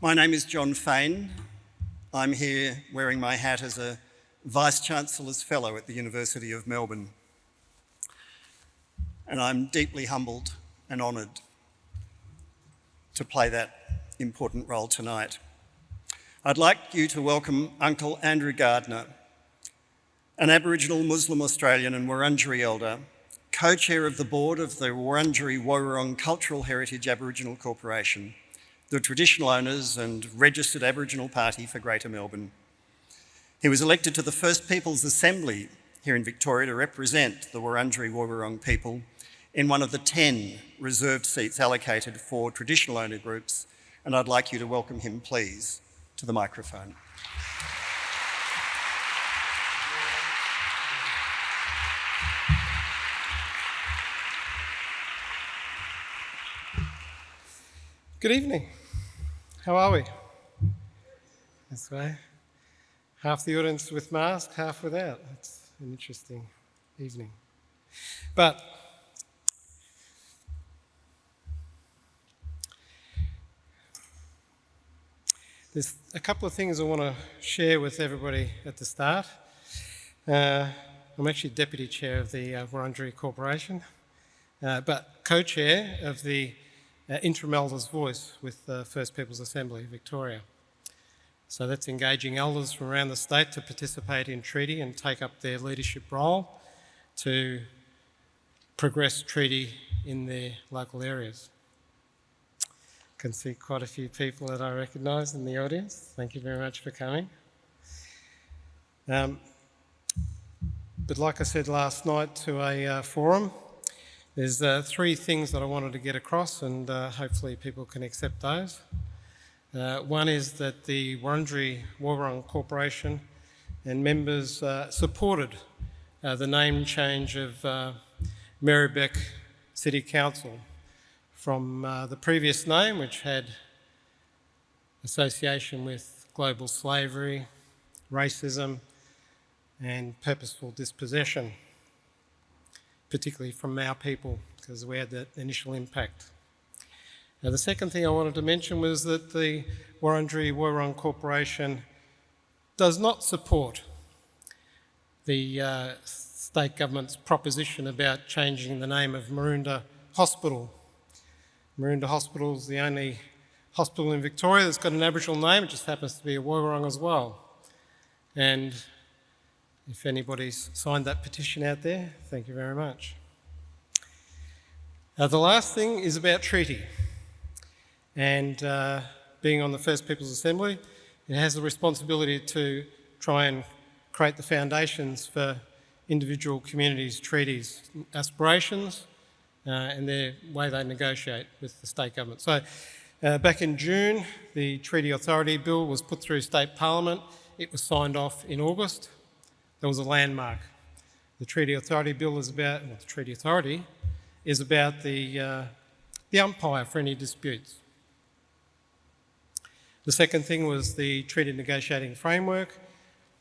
My name is John Fain. I'm here wearing my hat as a Vice-Chancellor's Fellow at the University of Melbourne. And I'm deeply humbled and honoured to play that important role tonight. I'd like you to welcome Uncle Andrew Gardner, an Aboriginal Muslim Australian and Wurundjeri elder, co-chair of the board of the Wurundjeri Woiwurrung Cultural Heritage Aboriginal Corporation, the traditional owners and registered Aboriginal party for Greater Melbourne. He was elected to the First Peoples Assembly here in Victoria to represent the Wurundjeri Woiwurrung people in one of the 10 reserved seats allocated for traditional owner groups, and I'd like you to welcome him, please, to the microphone. Good evening. How are we? This way. Half the audience with mask, half without. It's an interesting evening. But there's a couple of things I want to share with everybody at the start. I'm actually Deputy Chair of the Wurundjeri Corporation, but Co-Chair of the Interim Elders Voice with the First Peoples Assembly, Victoria. So that's engaging elders from around the state to participate in treaty and take up their leadership role to progress treaty in their local areas. I can see quite a few people that I recognise in the audience. Thank you very much for coming. But like I said last night to a forum, there's three things that I wanted to get across, and hopefully people can accept those. One is that the Wurundjeri Woiwurrung Corporation and members supported the name change of Merribeck City Council from the previous name, which had association with global slavery, racism, and purposeful dispossession, particularly from our people, because we had that initial impact. Now, the second thing I wanted to mention was that the Wurundjeri Woiwurrung Corporation does not support the state government's proposition about changing the name of Maroondah Hospital. Maroondah Hospital is the only hospital in Victoria that's got an Aboriginal name. It just happens to be a Woiwurrung as well. And if anybody's signed that petition out there, thank you very much. The last thing is about treaty. And being on the First Peoples Assembly, it has the responsibility to try and create the foundations for individual communities' treaties, aspirations, and their way they negotiate with the state government. So back in June, the Treaty Authority Bill was put through State Parliament. It was signed off in August. That was a landmark. The Treaty Authority Bill is about, well, the Treaty Authority is about the umpire for any disputes. The second thing was the Treaty Negotiating Framework,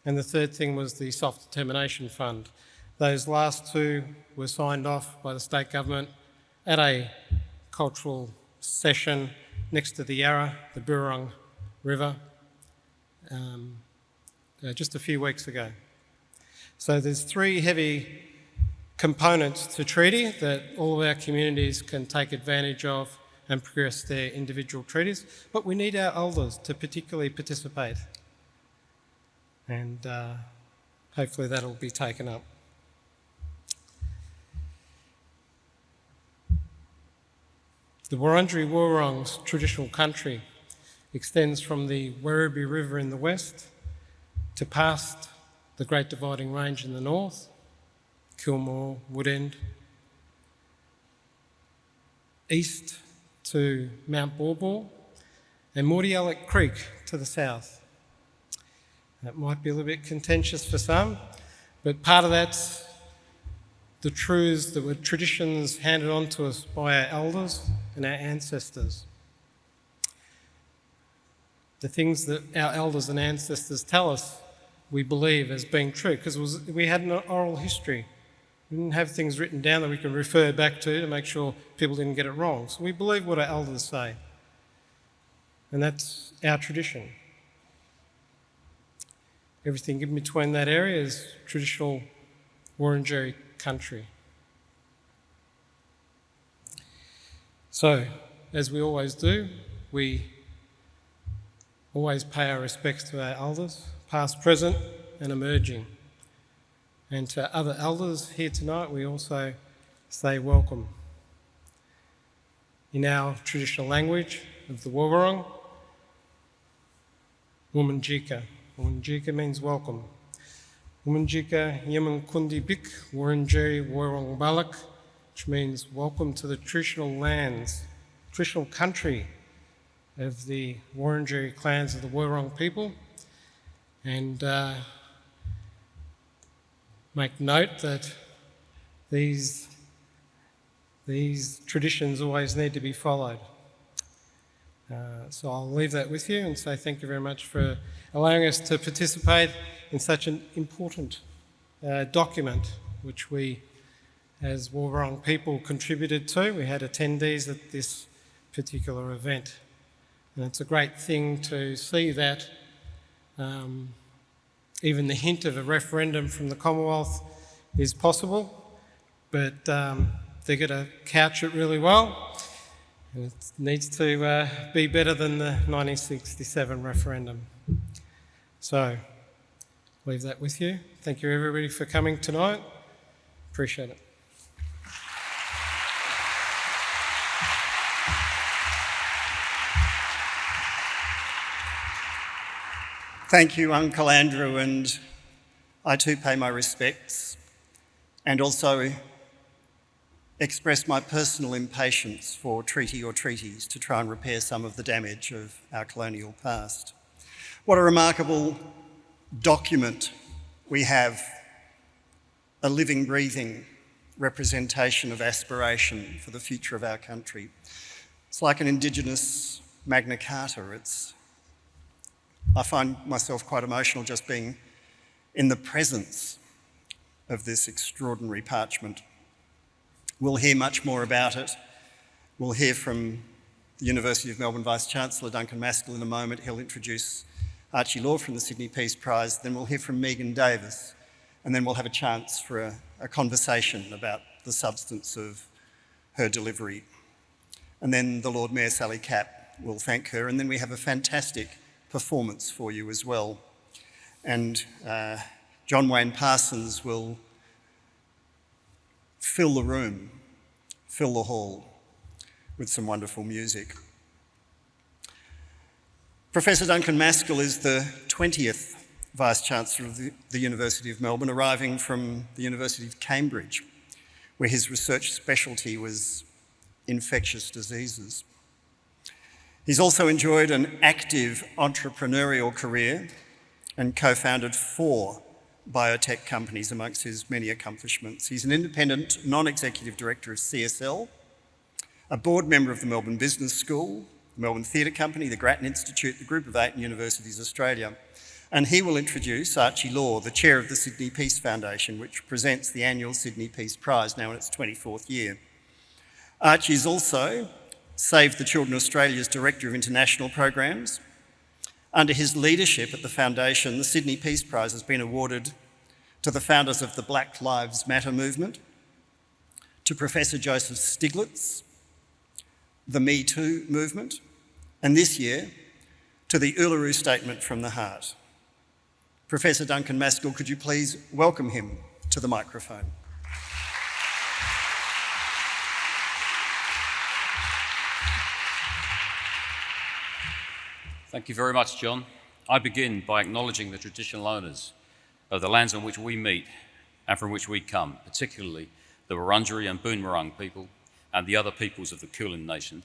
and the third thing was the Self-Determination Fund. Those last two were signed off by the state government at a cultural session next to the Yarra, the Burrung River, just a few weeks ago. So there's three heavy components to treaty that all of our communities can take advantage of and progress their individual treaties, but we need our elders to particularly participate, and hopefully that'll be taken up. The Wurundjeri Woiwurrung's traditional country extends from the Werribee River in the west to past the Great Dividing Range in the north, Kilmore, Woodend, east to Mount Bawbor, and Mordialloc Creek to the south. That might be a little bit contentious for some, but part of that's the truths that were traditions handed on to us by our elders and our ancestors. The things that our elders and ancestors tell us we believe as being true, because we had an oral history. We didn't have things written down that we can refer back to make sure people didn't get it wrong. So we believe what our elders say. and that's our tradition. Everything in between that area is traditional Wurundjeri country. So, as we always do, we always pay our respects to our elders, past, present and emerging. And to other elders here tonight, we also say welcome. In our traditional language of the Woiwurrung, Wominjeka. Wominjeka means welcome. Wominjeka Yemen Kundi Bik Wurundjeri Woiwurrung Balak, which means welcome to the traditional lands, traditional country of the Wurundjeri clans of the Woiwurrung people. And make note that these traditions always need to be followed. So I'll leave that with you and say thank you very much for allowing us to participate in such an important document which we as Woiwurrung people contributed to. We had attendees at this particular event. And it's a great thing to see that even the hint of a referendum from the Commonwealth is possible, but they're going to couch it really well, and it needs to be better than the 1967 referendum. So, leave that with you. Thank you everybody for coming tonight. Appreciate it. Thank you, Uncle Andrew, and I too pay my respects and also express my personal impatience for treaty or treaties to try and repair some of the damage of our colonial past. What a remarkable document we have, a living, breathing representation of aspiration for the future of our country. It's like an Indigenous Magna Carta. I find myself quite emotional just being in the presence of this extraordinary parchment. We'll hear much more about it. We'll hear from the University of Melbourne Vice-Chancellor Duncan Maskell in a moment. He'll introduce Archie Law from the Sydney Peace Prize. Then we'll hear from Megan Davis, and then we'll have a chance for a conversation about the substance of her delivery. And then the Lord Mayor, Sally Capp, will thank her, and then we have a fantastic performance for you as well. And John Wayne Parsons will fill the room, fill the hall with some wonderful music. Professor Duncan Maskell is the 20th Vice-Chancellor of the University of Melbourne, arriving from the University of Cambridge, where his research specialty was infectious diseases. He's also enjoyed an active entrepreneurial career and co-founded 4 biotech companies amongst his many accomplishments. He's an independent, non-executive director of CSL, a board member of the Melbourne Business School, the Melbourne Theatre Company, the Grattan Institute, the Group of 8 and Universities Australia. And he will introduce Archie Law, the chair of the Sydney Peace Foundation, which presents the annual Sydney Peace Prize, now in its 24th year. Archie is also Save the Children Australia's Director of International Programs. Under his leadership at the Foundation, the Sydney Peace Prize has been awarded to the founders of the Black Lives Matter movement, to Professor Joseph Stiglitz, the Me Too movement, and this year, to the Uluru Statement from the Heart. Professor Duncan Maskell, could you please welcome him to the microphone? Thank you very much, John. I begin by acknowledging the traditional owners of the lands on which we meet and from which we come, particularly the Wurundjeri and Boonwurrung people and the other peoples of the Kulin Nation.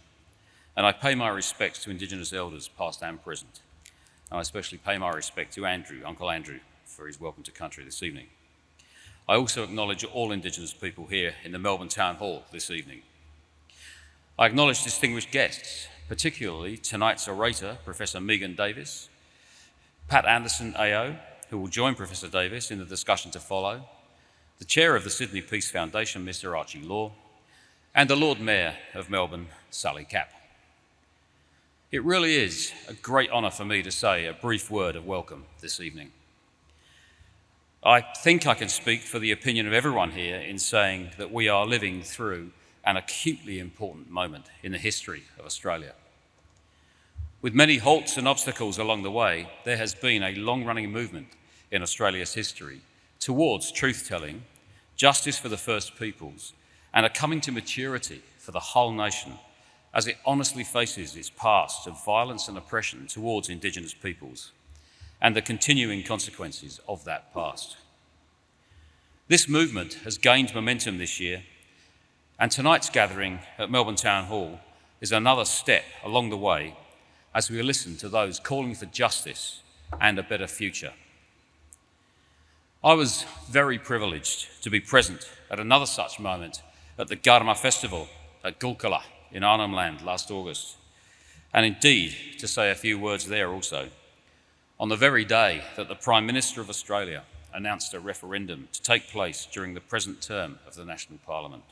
And I pay my respects to Indigenous elders, past and present. And I especially pay my respect to Uncle Andrew, for his welcome to country this evening. I also acknowledge all Indigenous people here in the Melbourne Town Hall this evening. I acknowledge distinguished guests, particularly tonight's orator, Professor Megan Davis, Pat Anderson AO, who will join Professor Davis in the discussion to follow, the chair of the Sydney Peace Foundation, Mr. Archie Law, and the Lord Mayor of Melbourne, Sally Capp. It really is a great honour for me to say a brief word of welcome this evening. I think I can speak for the opinion of everyone here in saying that we are living through an acutely important moment in the history of Australia. With many halts and obstacles along the way, there has been a long-running movement in Australia's history towards truth-telling, justice for the First Peoples, and a coming to maturity for the whole nation as it honestly faces its past of violence and oppression towards Indigenous peoples and the continuing consequences of that past. This movement has gained momentum this year, and tonight's gathering at Melbourne Town Hall is another step along the way as we listen to those calling for justice and a better future. I was very privileged to be present at another such moment at the Garma Festival at Gulkula in Arnhem Land last August, and indeed to say a few words there also, on the very day that the Prime Minister of Australia announced a referendum to take place during the present term of the National Parliament.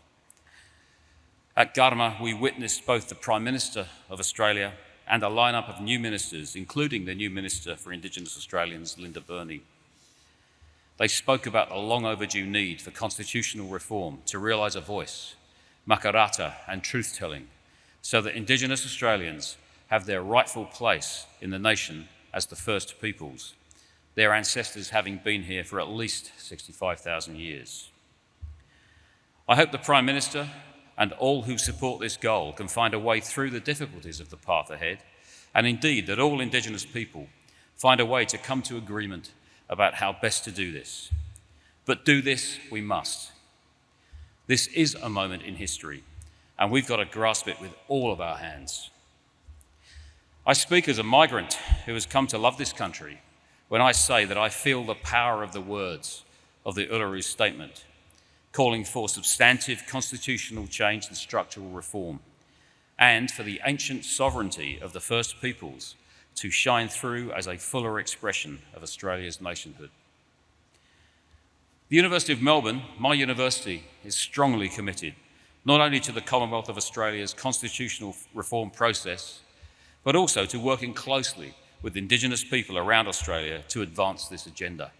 At Garma, we witnessed both the Prime Minister of Australia and a lineup of new ministers, including the new Minister for Indigenous Australians, Linda Burney. They spoke about the long overdue need for constitutional reform to realise a voice, makarata and truth-telling, so that Indigenous Australians have their rightful place in the nation as the First Peoples, their ancestors having been here for at least 65,000 years. I hope the Prime Minister and all who support this goal can find a way through the difficulties of the path ahead, and indeed that all Indigenous people find a way to come to agreement about how best to do this. But do this we must. This is a moment in history, and we've got to grasp it with all of our hands. I speak as a migrant who has come to love this country when I say that I feel the power of the words of the Uluru Statement, calling for substantive constitutional change and structural reform, and for the ancient sovereignty of the First Peoples to shine through as a fuller expression of Australia's nationhood. The University of Melbourne, my university, is strongly committed not only to the Commonwealth of Australia's constitutional reform process, but also to working closely with Indigenous people around Australia to advance this agenda.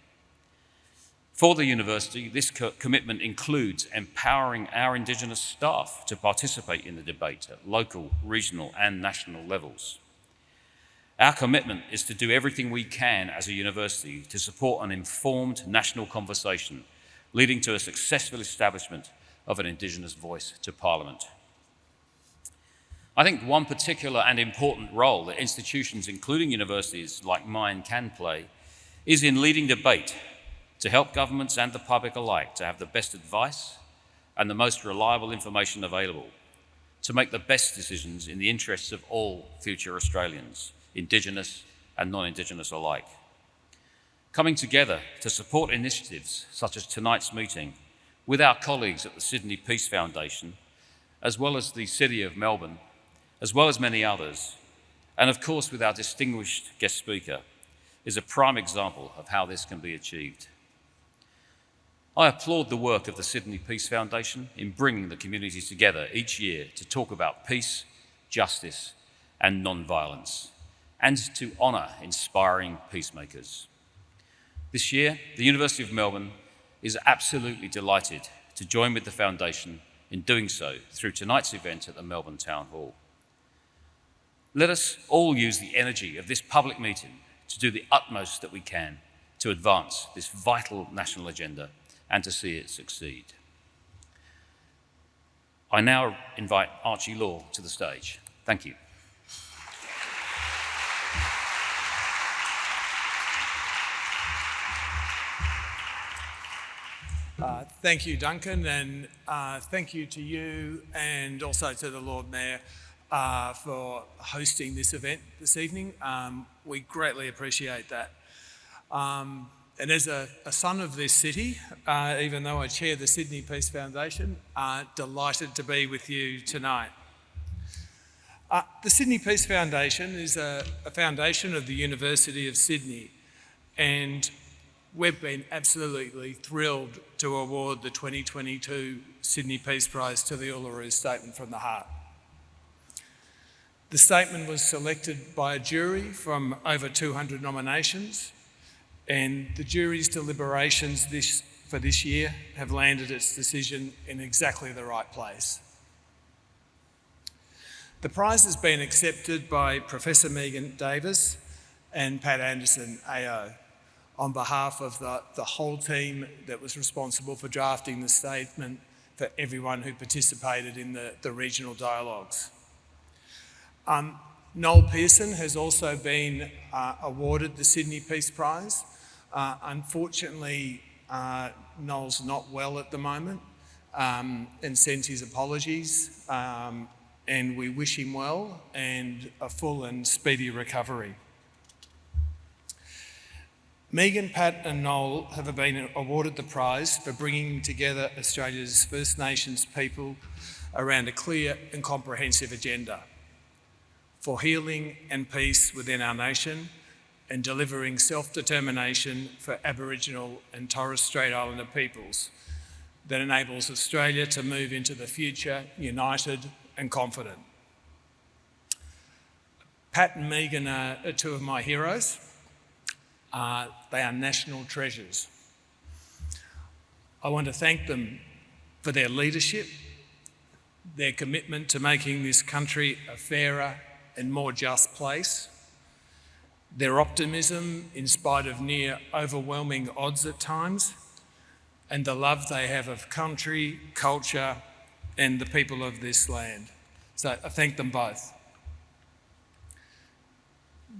For the university, this commitment includes empowering our Indigenous staff to participate in the debate at local, regional and national levels. Our commitment is to do everything we can as a university to support an informed national conversation leading to a successful establishment of an Indigenous voice to Parliament. I think one particular and important role that institutions, including universities like mine, can play is in leading debate to help governments and the public alike to have the best advice and the most reliable information available to make the best decisions in the interests of all future Australians, Indigenous and non-Indigenous alike. Coming together to support initiatives such as tonight's meeting with our colleagues at the Sydney Peace Foundation, as well as the City of Melbourne, as well as many others, and of course with our distinguished guest speaker, is a prime example of how this can be achieved. I applaud the work of the Sydney Peace Foundation in bringing the community together each year to talk about peace, justice and non-violence, and to honour inspiring peacemakers. This year, the University of Melbourne is absolutely delighted to join with the Foundation in doing so through tonight's event at the Melbourne Town Hall. Let us all use the energy of this public meeting to do the utmost that we can to advance this vital national agenda and to see it succeed. I now invite Archie Law to the stage. Thank you. Thank you, Duncan, and thank you to you and also to the Lord Mayor for hosting this event this evening. We greatly appreciate that. And as a son of this city, even though I chair the Sydney Peace Foundation, delighted to be with you tonight. The Sydney Peace Foundation is a foundation of the University of Sydney, and we've been absolutely thrilled to award the 2022 Sydney Peace Prize to the Uluru Statement from the Heart. The statement was selected by a jury from over 200 nominations, and the jury's deliberations for this year have landed its decision in exactly the right place. The prize has been accepted by Professor Megan Davis and Pat Anderson AO on behalf of the whole team that was responsible for drafting the statement for everyone who participated in the regional dialogues. Noel Pearson has also been awarded the Sydney Peace Prize. Unfortunately, Noel's not well at the moment and sends his apologies, and we wish him well and a full and speedy recovery. Megan, Pat and Noel have been awarded the prize for bringing together Australia's First Nations people around a clear and comprehensive agenda for healing and peace within our nation and delivering self-determination for Aboriginal and Torres Strait Islander peoples that enables Australia to move into the future united and confident. Pat and Megan are two of my heroes. They are national treasures. I want to thank them for their leadership, their commitment to making this country a fairer and more just place, their optimism in spite of near overwhelming odds at times, and the love they have of country, culture, and the people of this land. So I thank them both.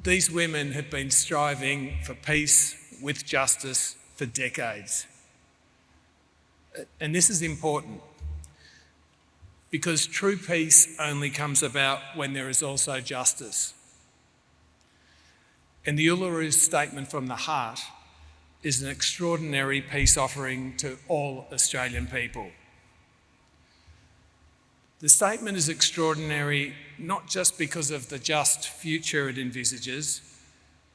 These women have been striving for peace with justice for decades. And this is important because true peace only comes about when there is also justice. And the Uluru Statement from the Heart is an extraordinary peace offering to all Australian people. The statement is extraordinary not just because of the just future it envisages,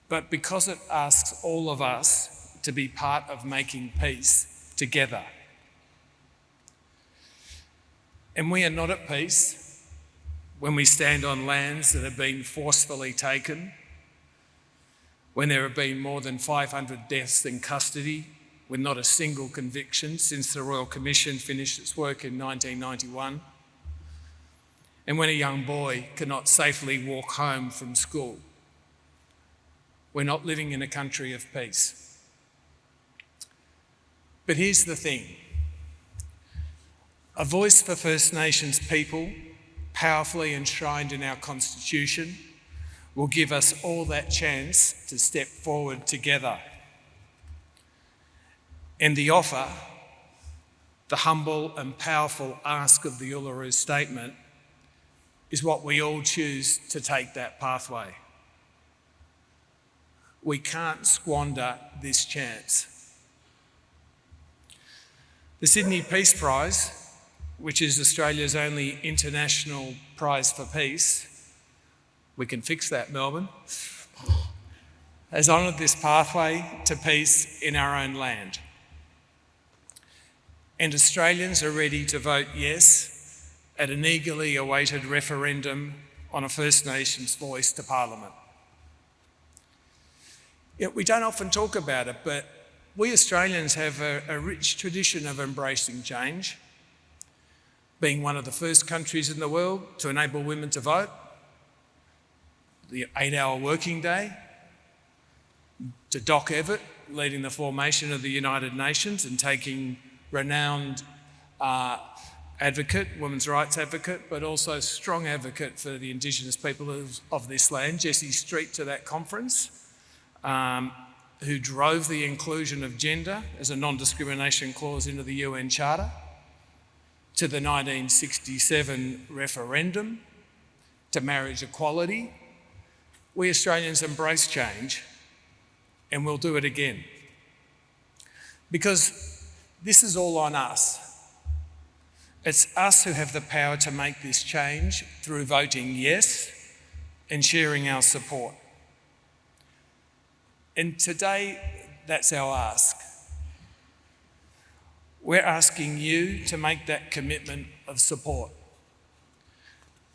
but because it asks all of us to be part of making peace together. And we are not at peace when we stand on lands that have been forcefully taken, when there have been more than 500 deaths in custody with not a single conviction since the Royal Commission finished its work in 1991, and when a young boy cannot safely walk home from school. We're not living in a country of peace. But here's the thing. A voice for First Nations people, powerfully enshrined in our Constitution, will give us all that chance to step forward together. And the offer, the humble and powerful ask of the Uluru Statement, is what we all choose to take that pathway. We can't squander this chance. The Sydney Peace Prize, which is Australia's only international prize for peace, we can fix that, Melbourne, has honoured this pathway to peace in our own land. And Australians are ready to vote yes at an eagerly awaited referendum on a First Nations voice to Parliament. Yet we don't often talk about it, but we Australians have a rich tradition of embracing change, being one of the first countries in the world to enable women to vote, the 8-hour working day, to Doc Evatt leading the formation of the United Nations and taking renowned advocate, women's rights advocate, but also strong advocate for the Indigenous people of this land, Jessie Street, to that conference, who drove the inclusion of gender as a non-discrimination clause into the UN Charter, to the 1967 referendum, to marriage equality. We Australians embrace change, and we'll do it again. Because this is all on us. It's us who have the power to make this change through voting yes and sharing our support. And today, that's our ask. We're asking you to make that commitment of support,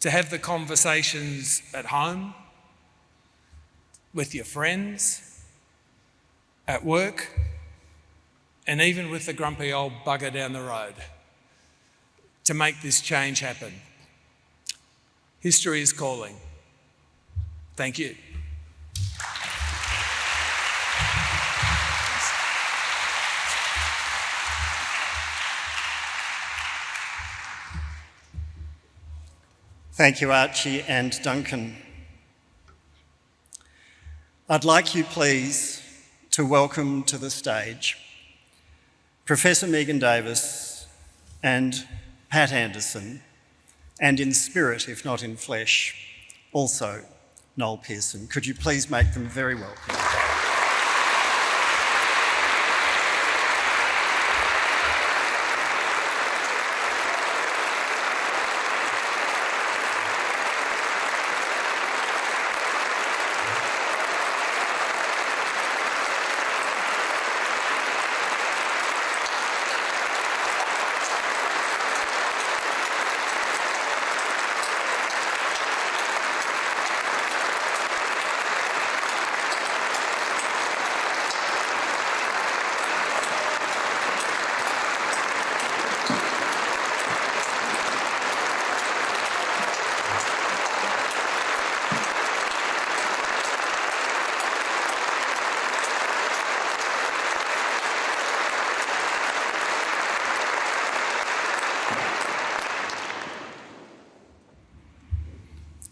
to have the conversations at home, with your friends, at work, and even with the grumpy old bugger down the road, to make this change happen. History is calling. Thank you. Thank you, Archie and Duncan. I'd like you, please, to welcome to the stage Professor Megan Davis and Pat Anderson, and in spirit, if not in flesh, also Noel Pearson. Could you please make them very welcome?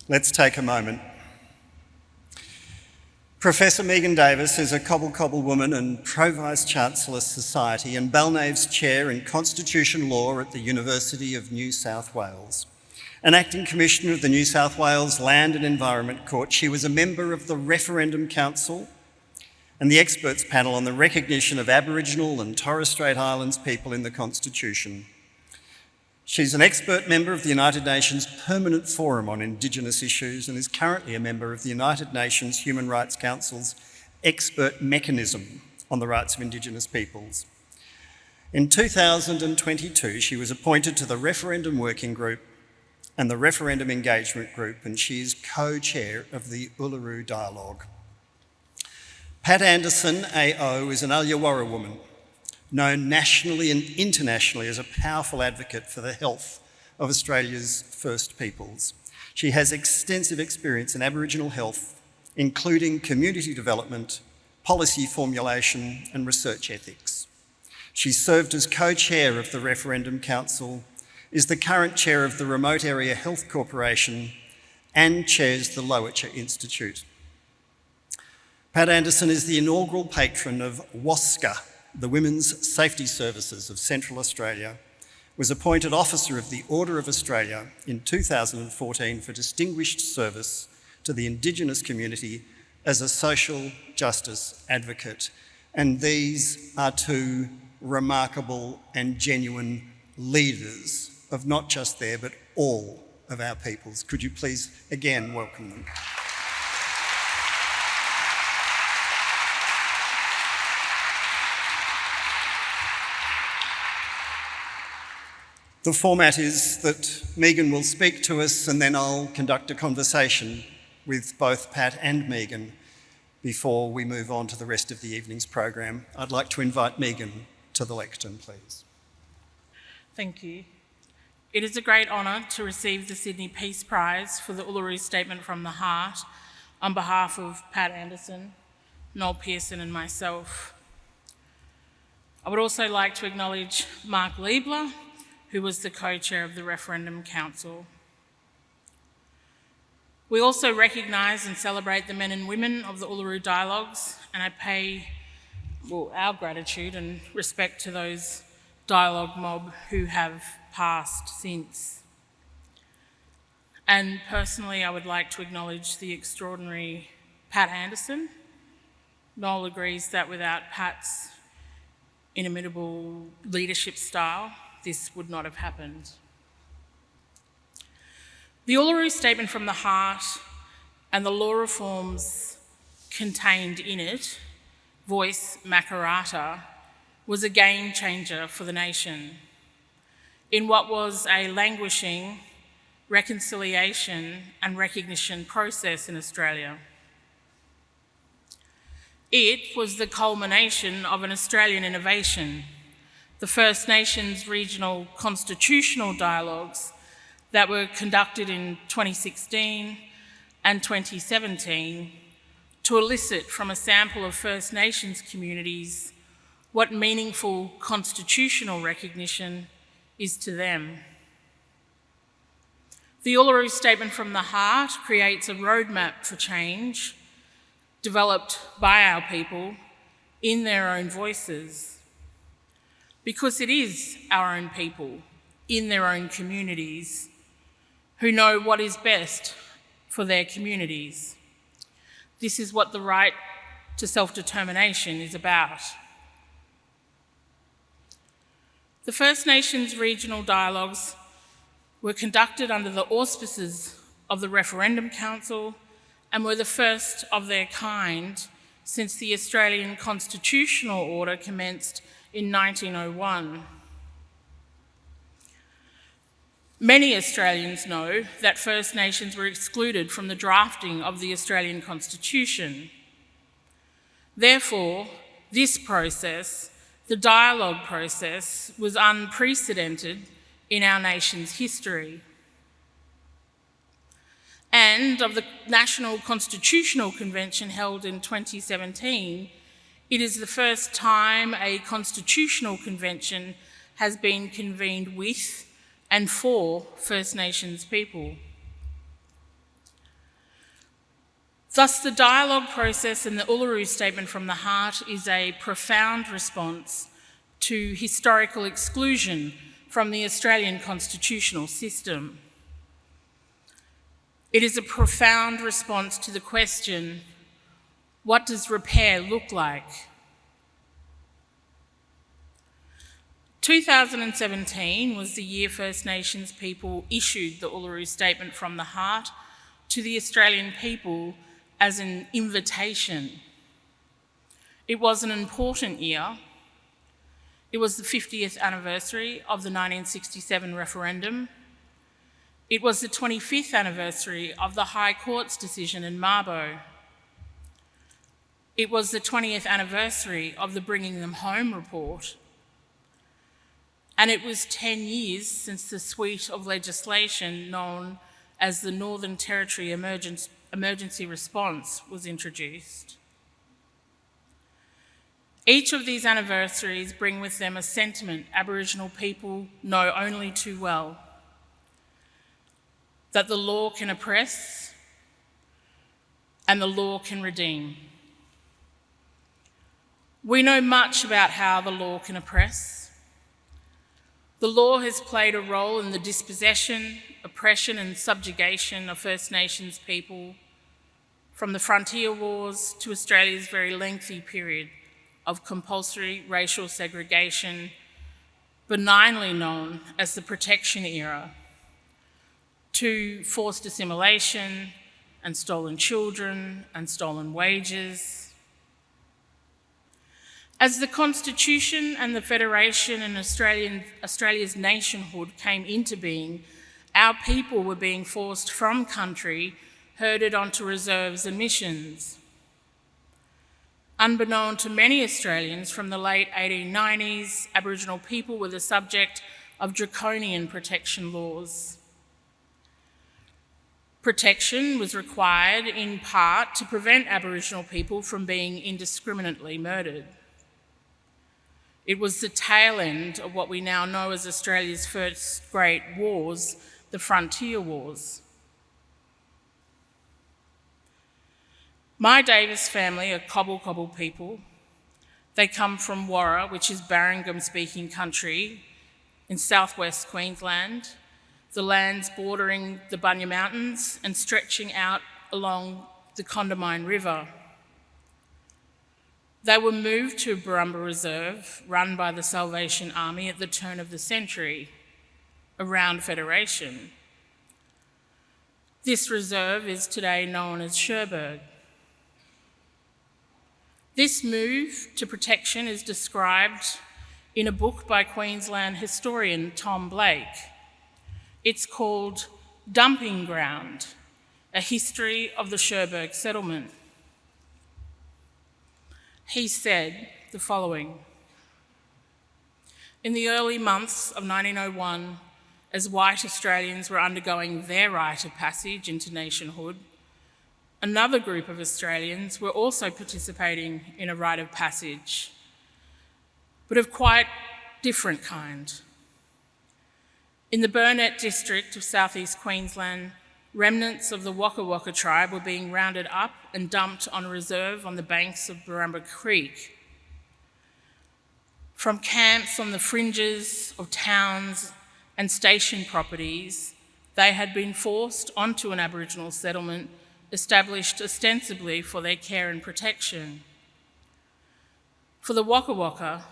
Let's take a moment. Professor Megan Davis is a Cobble woman and Pro-Vice-Chancellor Society and Balnaves Chair in Constitution Law at the University of New South Wales. An acting commissioner of the New South Wales Land and Environment Court, she was a member of the Referendum Council and the experts panel on the recognition of Aboriginal and Torres Strait Islands people in the Constitution. She's an expert member of the United Nations Permanent Forum on Indigenous Issues and is currently a member of the United Nations Human Rights Council's Expert Mechanism on the Rights of Indigenous Peoples. In 2022, she was appointed to the Referendum Working Group and the Referendum Engagement Group, and she is co-chair of the Uluru Dialogue. Pat Anderson, AO, is an Alyawara woman, known nationally and internationally as a powerful advocate for the health of Australia's First Peoples. She has extensive experience in Aboriginal health, including community development, policy formulation and research ethics. She served as co-chair of the Referendum Council, is the current chair of the Remote Area Health Corporation and chairs the Lowitja Institute. Pat Anderson is the inaugural patron of WASCA, the Women's Safety Services of Central Australia, was appointed Officer of the Order of Australia in 2014 for distinguished service to the Indigenous community as a social justice advocate. And these are two remarkable and genuine leaders of not just their, but all of our peoples. Could you please again welcome them? The format is that Megan will speak to us and then I'll conduct a conversation with both Pat and Megan before we move on to the rest of the evening's program. I'd like to invite Megan to the lectern, please. Thank you. It is a great honour to receive the Sydney Peace Prize for the Uluru Statement from the Heart on behalf of Pat Anderson, Noel Pearson and myself. I would also like to acknowledge Mark Liebler, who was the co-chair of the Referendum Council. We also recognise and celebrate the men and women of the Uluru Dialogues, and I pay our gratitude and respect to those dialogue mob who have passed since. And personally, I would like to acknowledge the extraordinary Pat Anderson. Noel agrees that without Pat's inimitable leadership style, this would not have happened. The Uluru Statement from the Heart and the law reforms contained in it, Voice Makarrata, was a game changer for the nation. In what was a languishing reconciliation and recognition process in Australia. It was the culmination of an Australian innovation, the First Nations regional constitutional dialogues that were conducted in 2016 and 2017 to elicit from a sample of First Nations communities what meaningful constitutional recognition is to them. The Uluru Statement from the Heart creates a roadmap for change developed by our people in their own voices, because it is our own people in their own communities who know what is best for their communities. This is what the right to self-determination is about. The First Nations regional dialogues were conducted under the auspices of the Referendum Council and were the first of their kind since the Australian Constitutional Order commenced in 1901. Many Australians know that First Nations were excluded from the drafting of the Australian Constitution. Therefore, this process, the dialogue process, was unprecedented in our nation's history. And of the National Constitutional Convention held in 2017, it is the first time a constitutional convention has been convened with and for First Nations people. Thus, the dialogue process in the Uluru Statement from the Heart is a profound response to historical exclusion from the Australian constitutional system. It is a profound response to the question, what does repair look like? 2017 was the year First Nations people issued the Uluru Statement from the Heart to the Australian people as an invitation. It was an important year. It was the 50th anniversary of the 1967 referendum. It was the 25th anniversary of the High Court's decision in Mabo. It was the 20th anniversary of the Bringing Them Home report. And it was 10 years since the suite of legislation known as the Northern Territory Emergency Response was introduced. Each of these anniversaries bring with them a sentiment Aboriginal people know only too well, that the law can oppress and the law can redeem. We know much about how the law can oppress. The law has played a role in the dispossession, oppression and subjugation of First Nations people from the frontier wars to Australia's very lengthy period of compulsory racial segregation, benignly known as the protection era, to forced assimilation and stolen children and stolen wages. As the Constitution and the Federation and Australia's nationhood came into being, our people were being forced from country, herded onto reserves and missions. Unbeknown to many Australians, from the late 1890s, Aboriginal people were the subject of draconian protection laws. Protection was required in part to prevent Aboriginal people from being indiscriminately murdered. It was the tail end of what we now know as Australia's first great wars, the Frontier Wars. My Davis family are Cobble people. They come from Warra, which is Barringam-speaking country in southwest Queensland, the lands bordering the Bunya Mountains and stretching out along the Condamine River. They were moved to Barumba Reserve, run by the Salvation Army at the turn of the century, around Federation. This reserve is today known as Cherbourg. This move to protection is described in a book by Queensland historian Tom Blake. It's called dumping ground, a history of the Cherbourg settlement. He said the following: in the early months of 1901, as white Australians were undergoing their rite of passage into nationhood, another group of Australians were also participating in a rite of passage, but of quite different kind. In the Burnett district of southeast Queensland, remnants of the Waka Waka tribe were being rounded up and dumped on a reserve on the banks of Barumba Creek. From camps on the fringes of towns and station properties, they had been forced onto an Aboriginal settlement established ostensibly for their care and protection. For the Waka Waka,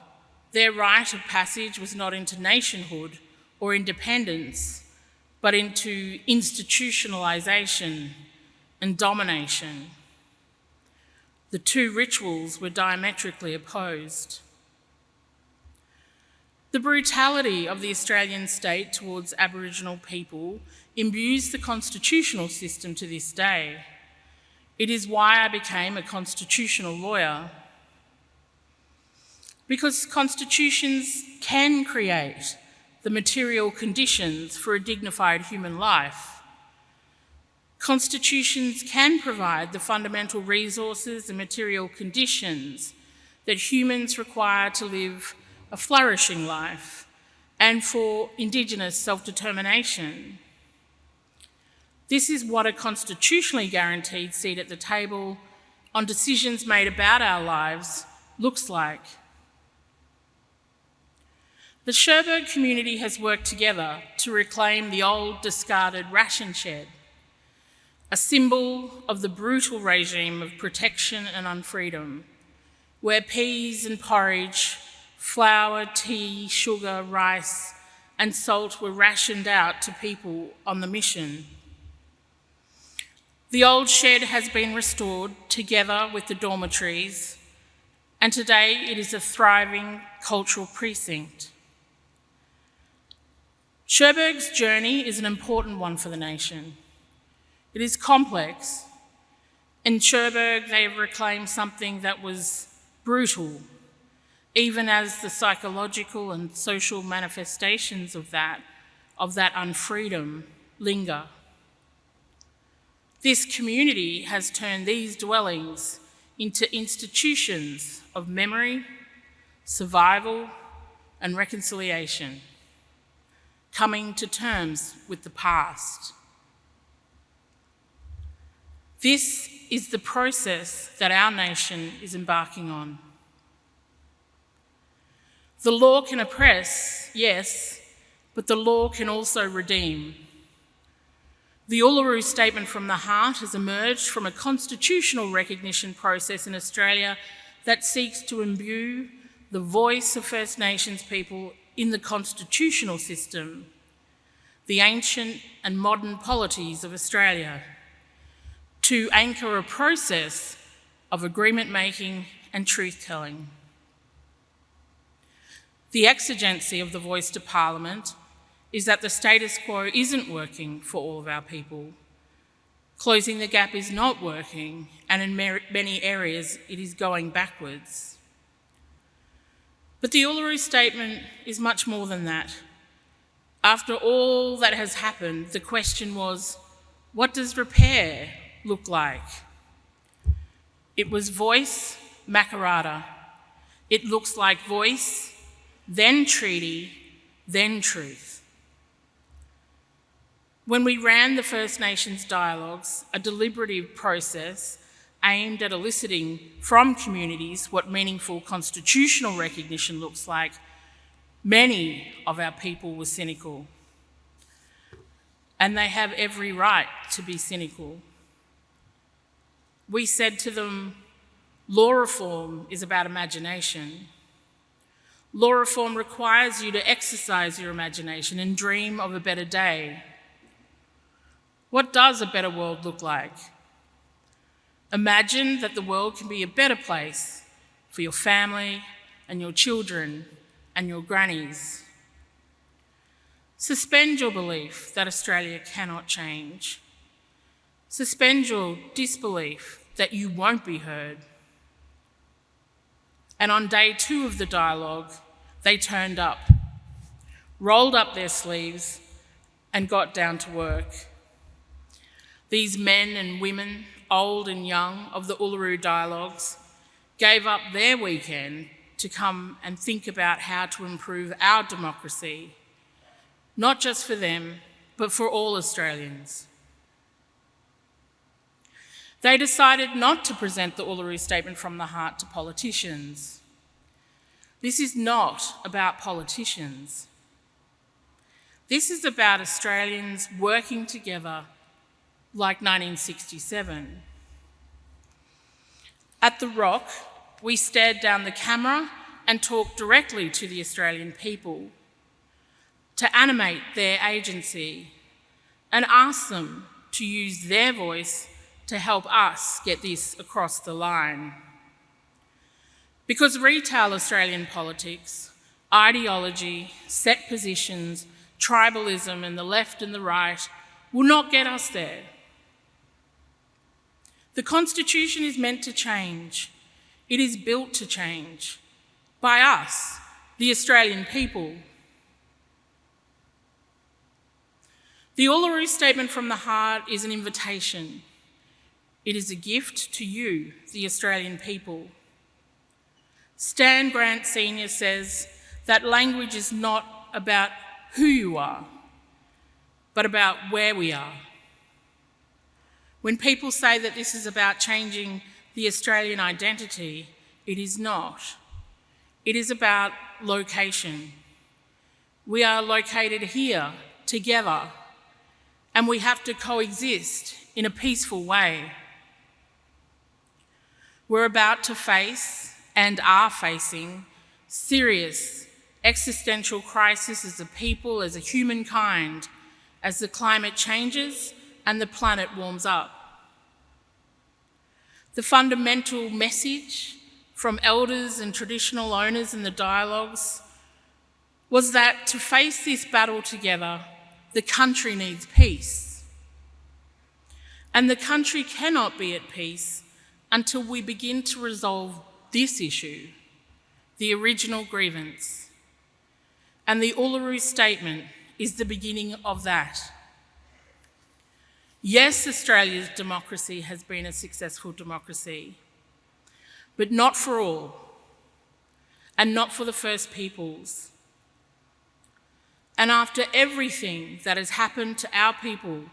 their rite of passage was not into nationhood or independence, but into institutionalisation and domination. The two rituals were diametrically opposed. The brutality of the Australian state towards Aboriginal people imbues the constitutional system to this day. It is why I became a constitutional lawyer. Because constitutions can create the material conditions for a dignified human life. Constitutions can provide the fundamental resources and material conditions that humans require to live a flourishing life and for Indigenous self-determination. This is what a constitutionally guaranteed seat at the table on decisions made about our lives looks like. The Cherbourg community has worked together to reclaim the old discarded ration shed, a symbol of the brutal regime of protection and unfreedom, where peas and porridge, flour, tea, sugar, rice, and salt were rationed out to people on the mission. The old shed has been restored together with the dormitories, and today it is a thriving cultural precinct. Cherbourg's journey is an important one for the nation. It is complex. In Cherbourg, they have reclaimed something that was brutal, even as the psychological and social manifestations of that unfreedom linger. This community has turned these dwellings into institutions of memory, survival, and reconciliation, coming to terms with the past. This is the process that our nation is embarking on. The law can oppress, yes, but the law can also redeem. The Uluru Statement from the Heart has emerged from a constitutional recognition process in Australia that seeks to imbue the voice of First Nations people in the constitutional system, the ancient and modern polities of Australia, to anchor a process of agreement-making and truth-telling. The exigency of the voice to Parliament is that the status quo isn't working for all of our people. Closing the gap is not working, and in many areas it is going backwards. But the Uluru Statement is much more than that. After all that has happened, the question was, what does repair look like? It was voice, Makarrata. It looks like voice, then treaty, then truth. When we ran the First Nations dialogues, a deliberative process aimed at eliciting from communities what meaningful constitutional recognition looks like, many of our people were cynical. And they have every right to be cynical. We said to them, law reform is about imagination. Law reform requires you to exercise your imagination and dream of a better day. What does a better world look like? Imagine that the world can be a better place for your family and your children and your grannies. Suspend your belief that Australia cannot change. Suspend your disbelief that you won't be heard. And on day 2 of the dialogue, they turned up, rolled up their sleeves, and got down to work. These men and women, old and young, of the Uluru Dialogues, gave up their weekend to come and think about how to improve our democracy, not just for them, but for all Australians. They decided not to present the Uluru Statement from the Heart to politicians. This is not about politicians. This is about Australians working together like 1967. At The Rock, we stared down the camera and talked directly to the Australian people to animate their agency and ask them to use their voice to help us get this across the line. Because retail Australian politics, ideology, set positions, tribalism and the left and the right will not get us there. The Constitution is meant to change. It is built to change by us, the Australian people. The Uluru Statement from the Heart is an invitation. It is a gift to you, the Australian people. Stan Grant Sr. says that language is not about who you are, but about where we are. When people say that this is about changing the Australian identity, it is not. It is about location. We are located here, together, and we have to coexist in a peaceful way. We're about to face, and are facing, serious existential crisis as a people, as a humankind, as the climate changes and the planet warms up. The fundamental message from elders and traditional owners in the dialogues was that to face this battle together, the country needs peace. And the country cannot be at peace until we begin to resolve this issue, the original grievance. And the Uluru Statement is the beginning of that. Yes, Australia's democracy has been a successful democracy, but not for all, and not for the First Peoples. And after everything that has happened to our people,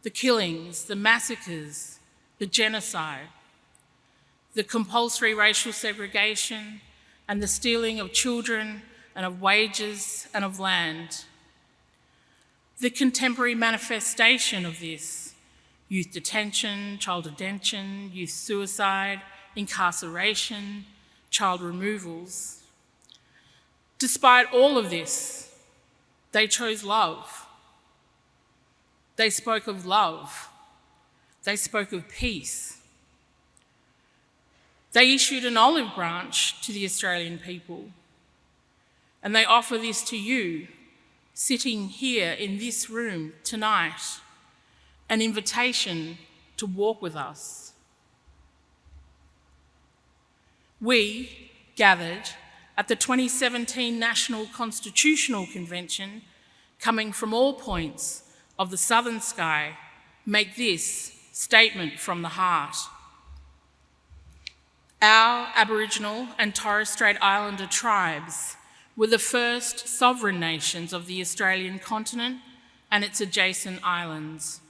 the killings, the massacres, the genocide, the compulsory racial segregation, and the stealing of children and of wages and of land, the contemporary manifestation of this, youth detention, child detention, youth suicide, incarceration, child removals. Despite all of this, they chose love. They spoke of love. They spoke of peace. They issued an olive branch to the Australian people, and they offer this to you, sitting here in this room tonight, an invitation to walk with us. We gathered at the 2017 National Constitutional Convention, coming from all points of the southern sky, make this statement from the heart. Our Aboriginal and Torres Strait Islander tribes were the first sovereign nations of the Australian continent and its adjacent islands,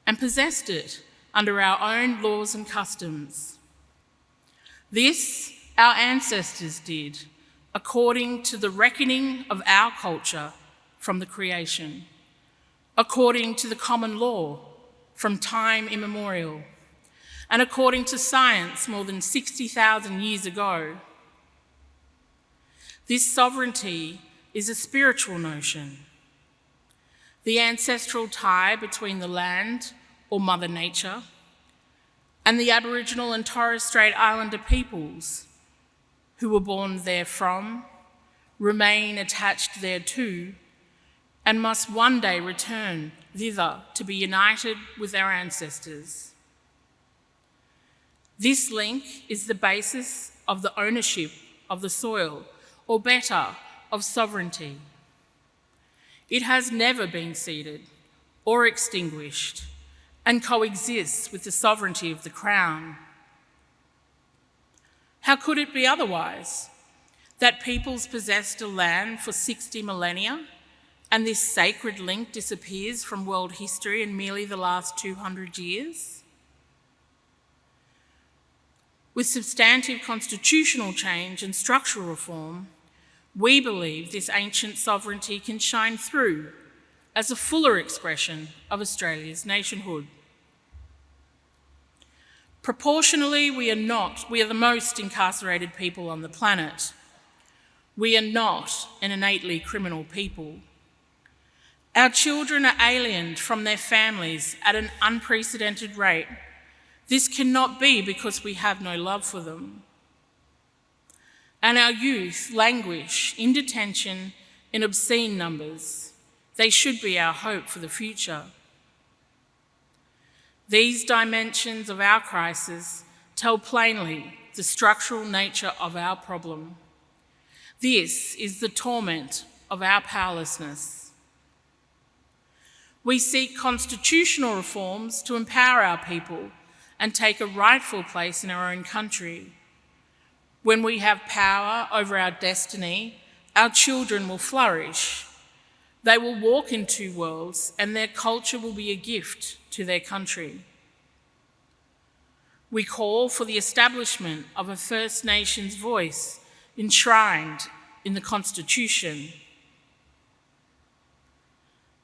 and possessed it under our own laws and customs. This our ancestors did, according to the reckoning of our culture from the creation, according to the common law from time immemorial, and according to science more than 60,000 years ago. This sovereignty is a spiritual notion. The ancestral tie between the land, or Mother Nature, and the Aboriginal and Torres Strait Islander peoples who were born therefrom, remain attached thereto, and must one day return thither to be united with our ancestors. This link is the basis of the ownership of the soil, or better, of sovereignty. It has never been ceded or extinguished and coexists with the sovereignty of the Crown. How could it be otherwise? That peoples possessed a land for 60 millennia and this sacred link disappears from world history in merely the last 200 years? With substantive constitutional change and structural reform, we believe this ancient sovereignty can shine through as a fuller expression of Australia's nationhood. Proportionally, we are the most incarcerated people on the planet. We are not an innately criminal people. Our children are aliened from their families at an unprecedented rate. This cannot be because we have no love for them. And our youth languish in detention in obscene numbers. They should be our hope for the future. These dimensions of our crisis tell plainly the structural nature of our problem. This is the torment of our powerlessness. We seek constitutional reforms to empower our people and take a rightful place in our own country. When we have power over our destiny, our children will flourish. They will walk in two worlds and their culture will be a gift to their country. We call for the establishment of a First Nations voice enshrined in the Constitution.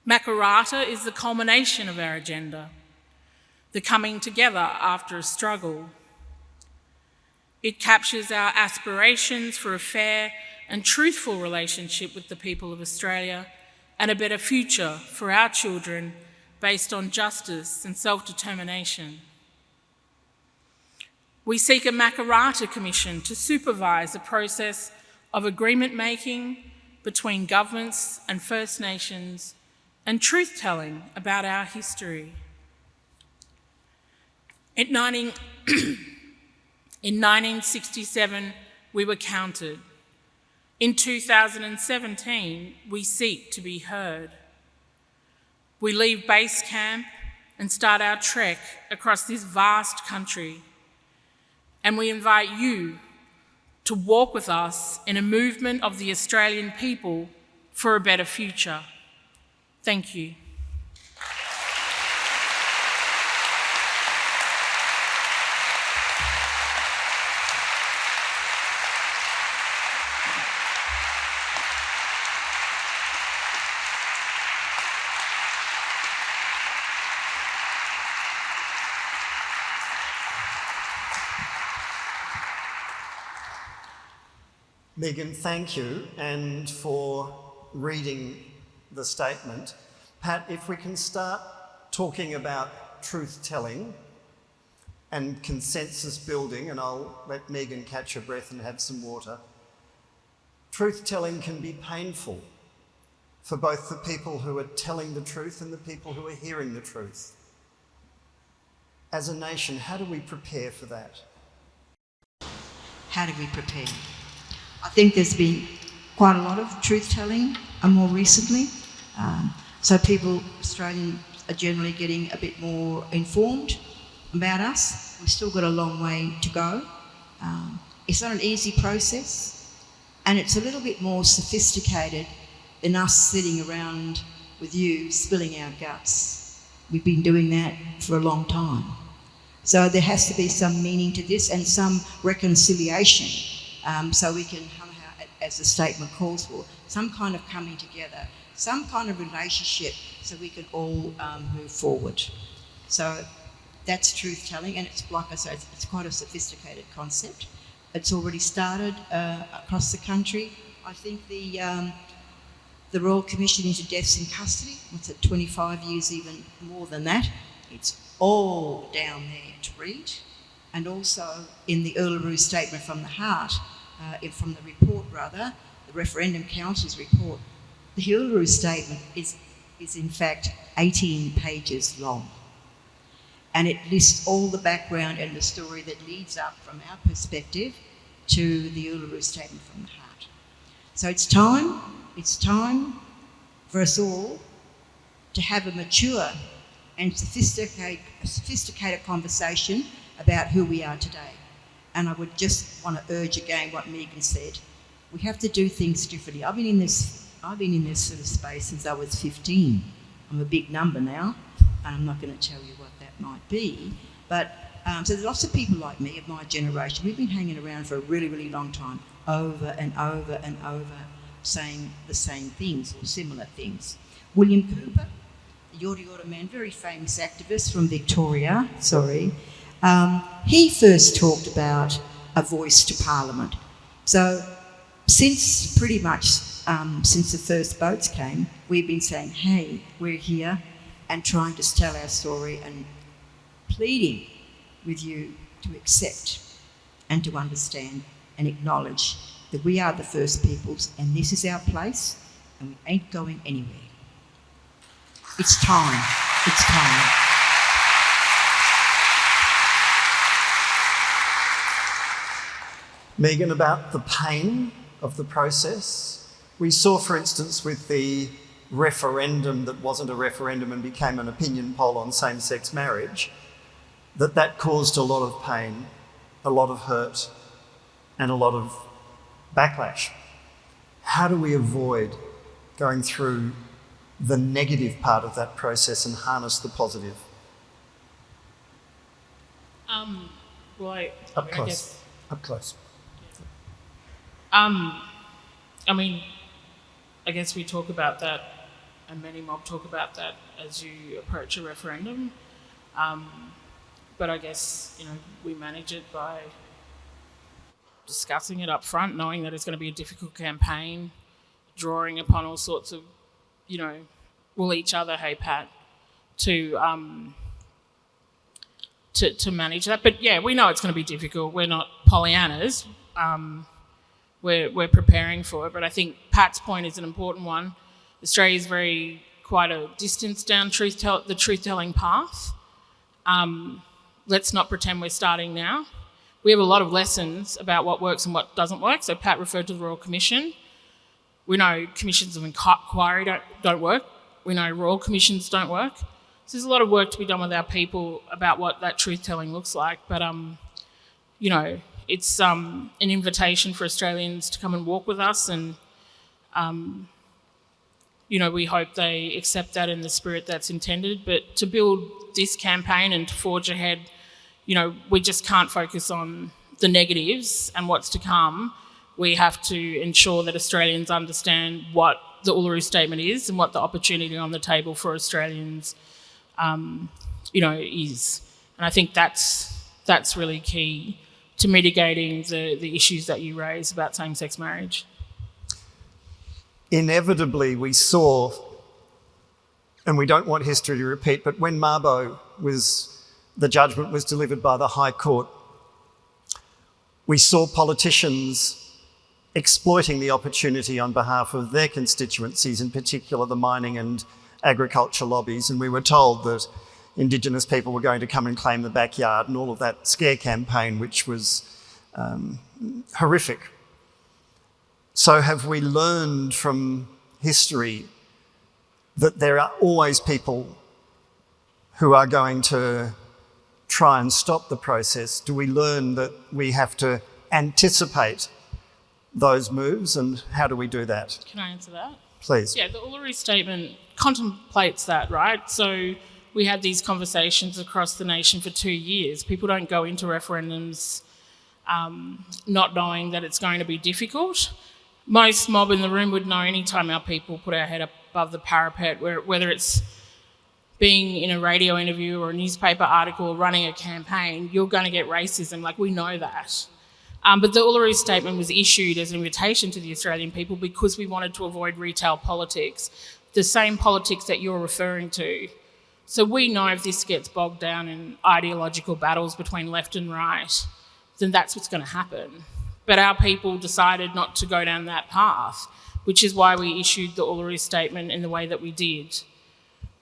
Makarrata is the culmination of our agenda, the coming together after a struggle. It captures our aspirations for a fair and truthful relationship with the people of Australia and a better future for our children based on justice and self-determination. We seek a Makarrata Commission to supervise a process of agreement-making between governments and First Nations and truth-telling about our history. In 1967, we were counted. In 2017, we seek to be heard. We leave base camp and start our trek across this vast country. And we invite you to walk with us in a movement of the Australian people for a better future. Thank you. Megan, thank you, and for reading the statement. Pat, if we can start talking about truth-telling and consensus building, and I'll let Megan catch her breath and have some water. Truth-telling can be painful for both the people who are telling the truth and the people who are hearing the truth. As a nation, how do we prepare for that? How do we prepare? I think there's been quite a lot of truth-telling more recently. So people, Australians, are generally getting a bit more informed about us. We've still got a long way to go. It's not an easy process, and it's a little bit more sophisticated than us sitting around with you spilling our guts. We've been doing that for a long time. So there has to be some meaning to this and some reconciliation. So we can, as the statement calls for, some kind of coming together, some kind of relationship so we can all move forward. So that's truth-telling, and it's, like I said, it's quite a sophisticated concept. It's already started across the country. I think the Royal Commission into Deaths in Custody, what's it, 25 years, even more than that, it's all down there to read. And also in the Uluru Statement from the Heart, from the report rather, the Referendum Council's report, The Uluru Statement is in fact 18 pages long, and it lists all the background and the story that leads up from our perspective to the Uluru Statement from the heart. So it's time for us all to have a mature and sophisticated conversation about who we are today. And I would just want to urge again what Megan said. We have to do things differently. I've been in this sort of space since I was 15. I'm a big number now, and I'm not going to tell you what that might be. But so there's lots of people like me of my generation. We've been hanging around for a really, really long time, over and over and over, saying the same things or similar things. William Cooper, the Yorta Yorta man, very famous activist from Victoria, he first talked about a voice to Parliament. So since the first boats came, we've been saying, hey, we're here, and trying to tell our story and pleading with you to accept and to understand and acknowledge that we are the First Peoples and this is our place and we ain't going anywhere. It's time. It's time. Megan, about the pain of the process. We saw, for instance, with the referendum that wasn't a referendum and became an opinion poll on same-sex marriage, that caused a lot of pain, a lot of hurt, and a lot of backlash. How do we avoid going through the negative part of that process and harness the positive? Up close. I guess we talk about that, and many mob talk about that as you approach a referendum. But I guess, we manage it by discussing it up front, knowing that it's going to be a difficult campaign, drawing upon all sorts of, we'll each other, hey Pat, to manage that. But yeah, we know it's going to be difficult. We're not Pollyannas. We're preparing for it. But I think Pat's point is an important one. Australia is quite a distance down the truth-telling path. Let's not pretend we're starting now. We have a lot of lessons about what works and what doesn't work. So Pat referred to the Royal Commission. We know commissions of inquiry don't work. We know Royal Commissions don't work. So there's a lot of work to be done with our people about what that truth-telling looks like. But, it's an invitation for Australians to come and walk with us, and, we hope they accept that in the spirit that's intended. But to build this campaign and to forge ahead, we just can't focus on the negatives and what's to come. We have to ensure that Australians understand what the Uluru Statement is and what the opportunity on the table for Australians, is. And I think that's really key to mitigating the issues that you raise about same-sex marriage. Inevitably, we saw, and we don't want history to repeat, but when the judgment was delivered by the High Court, we saw politicians exploiting the opportunity on behalf of their constituencies, in particular the mining and agriculture lobbies, and we were told that Indigenous people were going to come and claim the backyard and all of that scare campaign, which was horrific. So have we learned from history that there are always people who are going to try and stop the process? Do we learn that we have to anticipate those moves, and how do we do that? Can I answer that? Please. Yeah, the Uluru Statement contemplates that, right? So we had these conversations across the nation for 2 years. People don't go into referendums not knowing that it's going to be difficult. Most mob in the room would know any time our people put our head up above the parapet, whether it's being in a radio interview or a newspaper article or running a campaign, you're going to get racism. We know that. But the Uluru Statement was issued as an invitation to the Australian people because we wanted to avoid retail politics, the same politics that you're referring to. So we know if this gets bogged down in ideological battles between left and right, then that's what's going to happen. But our people decided not to go down that path which is why we issued the Uluru Statement in the way that we did.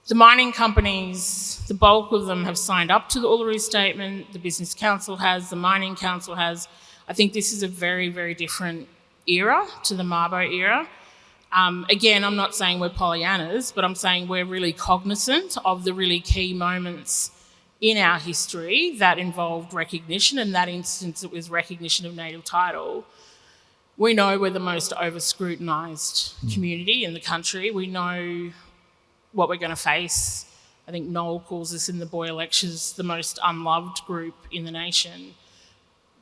The mining companies, the bulk of them have signed up to the Uluru Statement. The Business Council has, the Mining Council has. I think this is a very, very different era to the Mabo era. Again, I'm not saying we're Pollyannas, but I'm saying we're really cognizant of the really key moments in our history that involved recognition. In that instance, it was recognition of native title. We know we're the most over-scrutinised community in the country. We know what we're going to face. I think Noel calls us in the Boyer lectures the most unloved group in the nation.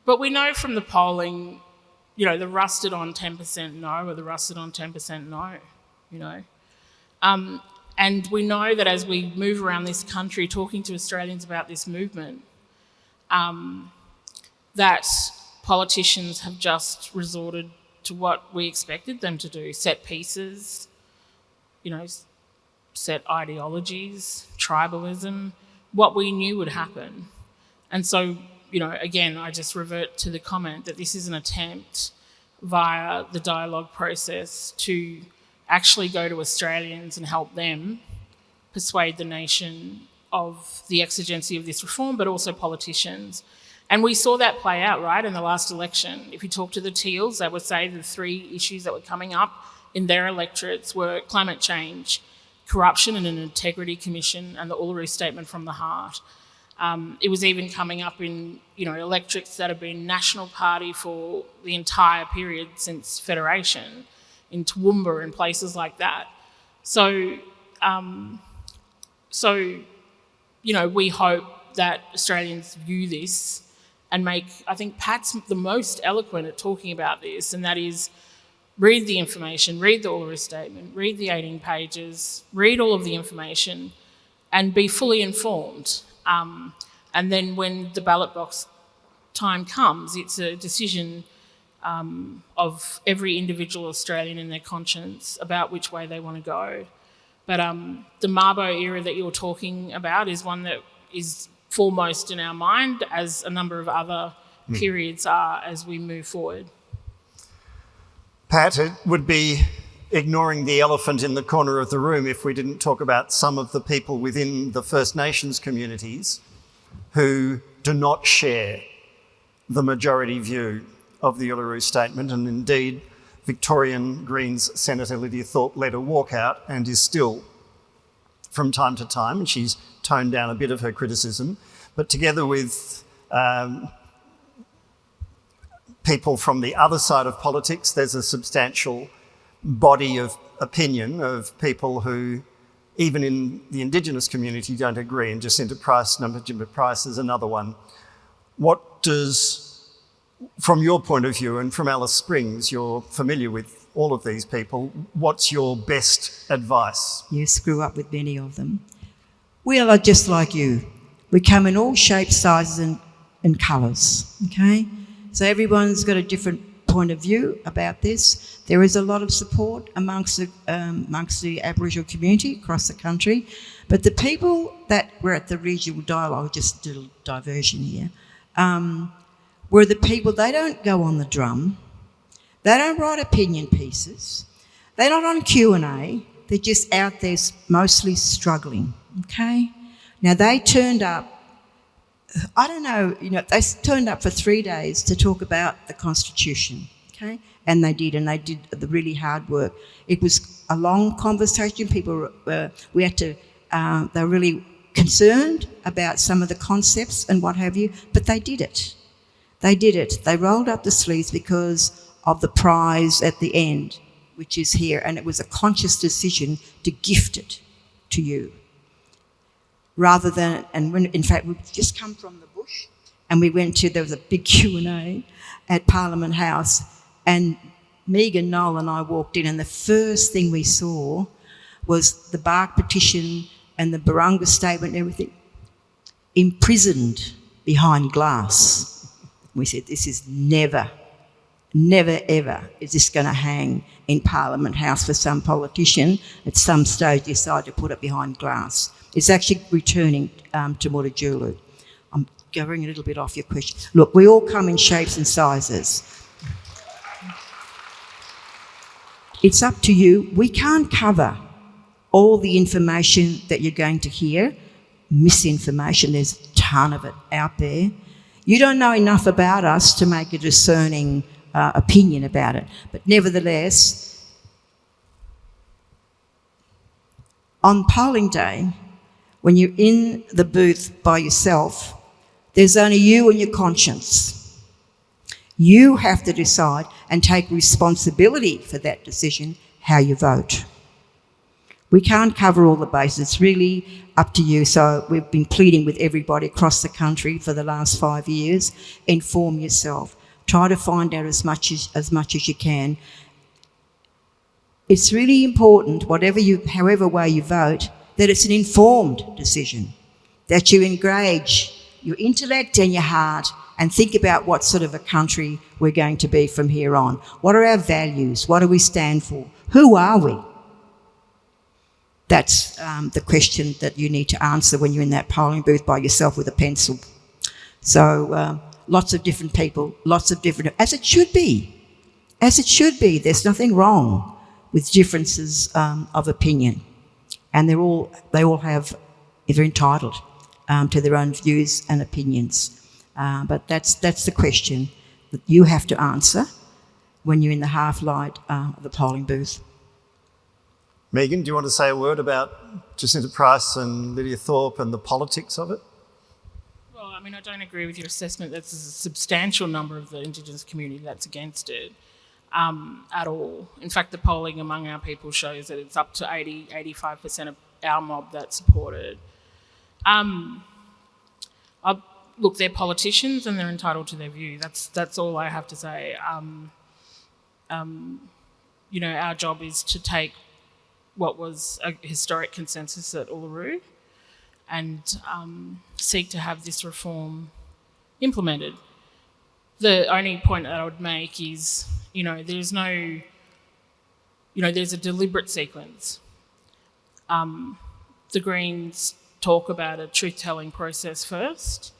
But we know from the polling, you know, the rusted on 10% no or the rusted on 10% no, you know. And we know that as we move around this country talking to Australians about this movement, that politicians have just resorted to what we expected them to do, set pieces, you know, set ideologies, tribalism, what we knew would happen. And so, you know, again, I just revert to the comment that this is an attempt via the dialogue process to actually go to Australians and help them persuade the nation of the exigency of this reform, but also politicians. And we saw that play out, right, in the last election. If you talk to the Teals, they would say the three issues that were coming up in their electorates were climate change, corruption and an integrity commission, and the Uluru Statement from the heart. It was even coming up in, you know, electorates that have been National Party for the entire period since Federation, in Toowoomba and places like that. So, you know, we hope that Australians view this and make, I think Pat's the most eloquent at talking about this, and that is read the information, read the Uluru Statement, read the 18 pages, read all of the information and be fully informed. And then when the ballot box time comes, it's a decision of every individual Australian in their conscience about which way they want to go. But the Mabo era that you're talking about is one that is foremost in our mind, as a number of other periods are as we move forward. Pat, it would be ignoring the elephant in the corner of the room if we didn't talk about some of the people within the First Nations communities who do not share the majority view of the Uluru Statement, and indeed Victorian Greens Senator Lydia Thorpe led a walkout and is still from time to time, and she's toned down a bit of her criticism, but together with people from the other side of politics, there's a substantial body of opinion of people who, even in the Indigenous community, don't agree. And Jacinta Price is another one. What does, from your point of view and from Alice Springs, you're familiar with all of these people, what's your best advice? Yes, grew up with many of them. We are just like you. We come in all shapes, sizes and colours, okay? So everyone's got a different point of view about this. There is a lot of support amongst the Aboriginal community across the country, but the people that were at the regional dialogue, just a little diversion here, were the people, they don't go on the drum, they don't write opinion pieces, they're not on Q&A, they're just out there mostly struggling, okay? Now they turned up, I don't know, you know, they turned up for 3 days to talk about the Constitution, okay? And they did the really hard work. It was a long conversation. People, we had to, they were really concerned about some of the concepts and what have you, but they did it. They did it. They rolled up the sleeves because of the prize at the end, which is here, and it was a conscious decision to gift it to you. Rather than, and when, in fact, we've just come from the bush and we went to, there was a big Q&A at Parliament House, and Megan, Noel and I walked in, and the first thing we saw was the Bark petition and the Barunga Statement and everything imprisoned behind glass. We said, this is never, ever is this going to hang in Parliament House for some politician at some stage decide to put it behind glass. It's actually returning to Mutijulu. I'm going a little bit off your question. Look, we all come in shapes and sizes. it's up to you. We can't cover all the information that you're going to hear. Misinformation, there's a ton of it out there. You don't know enough about us to make a discerning opinion about it. But nevertheless, on polling day, when you're in the booth by yourself, there's only you and your conscience. You have to decide and take responsibility for that decision, how you vote. We can't cover all the bases. It's really up to you. So we've been pleading with everybody across the country for the last 5 years. Inform yourself. Try to find out as much as you can. It's really important, however way you vote, that it's an informed decision, that you engage your intellect and your heart and think about what sort of a country we're going to be from here on. What are our values? What do we stand for? Who are we? That's the question that you need to answer when you're in that polling booth by yourself with a pencil. So lots of different people, as it should be. As it should be. There's nothing wrong with differences of opinion. And they're entitled to their own views and opinions. But that's the question that you have to answer when you're in the half light of the polling booth. Megan, do you want to say a word about Jacinta Price and Lydia Thorpe and the politics of it? Well, I mean, I don't agree with your assessment. That's a substantial number of the Indigenous community that's against it at all. In fact, the polling among our people shows that it's up to 85% of our mob that support it. Look, they're politicians and they're entitled to their view. That's all I have to say. Our job is to take what was a historic consensus at Uluru and seek to have this reform implemented. The only point that I would make is, there's a deliberate sequence. The Greens talk about a truth-telling process first,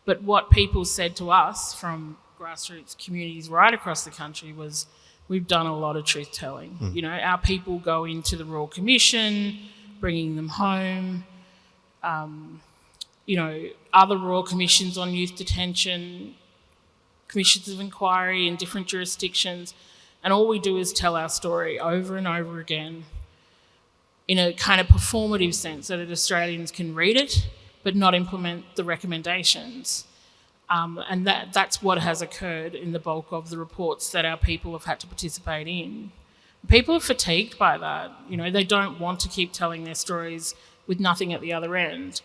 but what people said to us from grassroots communities right across the country was, we've done a lot of truth-telling. Our people go into the Royal Commission, bringing them home. Other Royal Commissions on youth detention, commissions of inquiry in different jurisdictions, and all we do is tell our story over and over again in a kind of performative sense so that Australians can read it but not implement the recommendations. And that's what has occurred in the bulk of the reports that our people have had to participate in. People are fatigued by that. They don't want to keep telling their stories with nothing at the other end.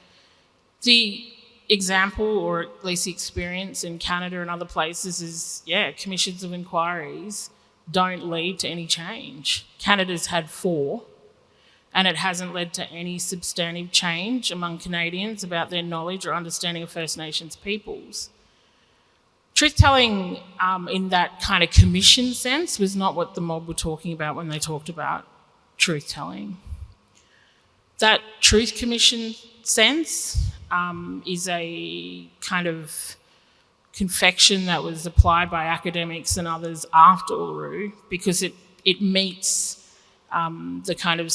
The example, or at least the experience in Canada and other places is, commissions of inquiries don't lead to any change. Canada's had 4, and it hasn't led to any substantive change among Canadians about their knowledge or understanding of First Nations peoples. Truth-telling in that kind of commission sense was not what the mob were talking about when they talked about truth-telling. That truth commission sense is a kind of confection that was applied by academics and others after Uluru because it meets the kind of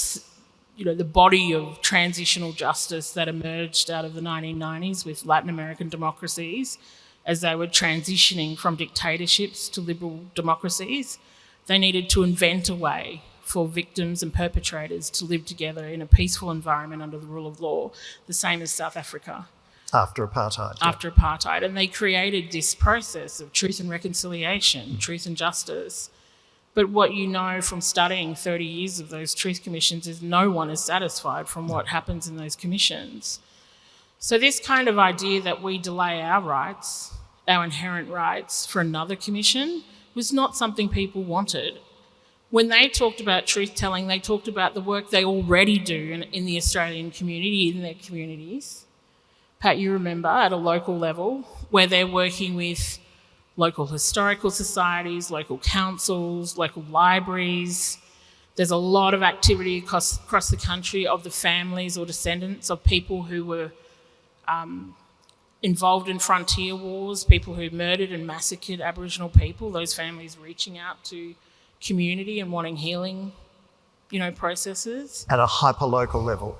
the body of transitional justice that emerged out of the 1990s with Latin American democracies as they were transitioning from dictatorships to liberal democracies. They needed to invent a way for victims and perpetrators to live together in a peaceful environment under the rule of law, the same as South Africa. After apartheid. After apartheid. And they created this process of truth and reconciliation, truth and justice. But what you know from studying 30 years of those truth commissions is no one is satisfied from what happens in those commissions. So this kind of idea that we delay our rights, our inherent rights, for another commission was not something people wanted. When they talked about truth-telling, they talked about the work they already do in the Australian community, in their communities. Pat, you remember, at a local level, where they're working with local historical societies, local councils, local libraries. There's a lot of activity across the country of the families or descendants of people who were involved in frontier wars, people who murdered and massacred Aboriginal people, those families reaching out to community and wanting healing, processes. At a hyper-local level.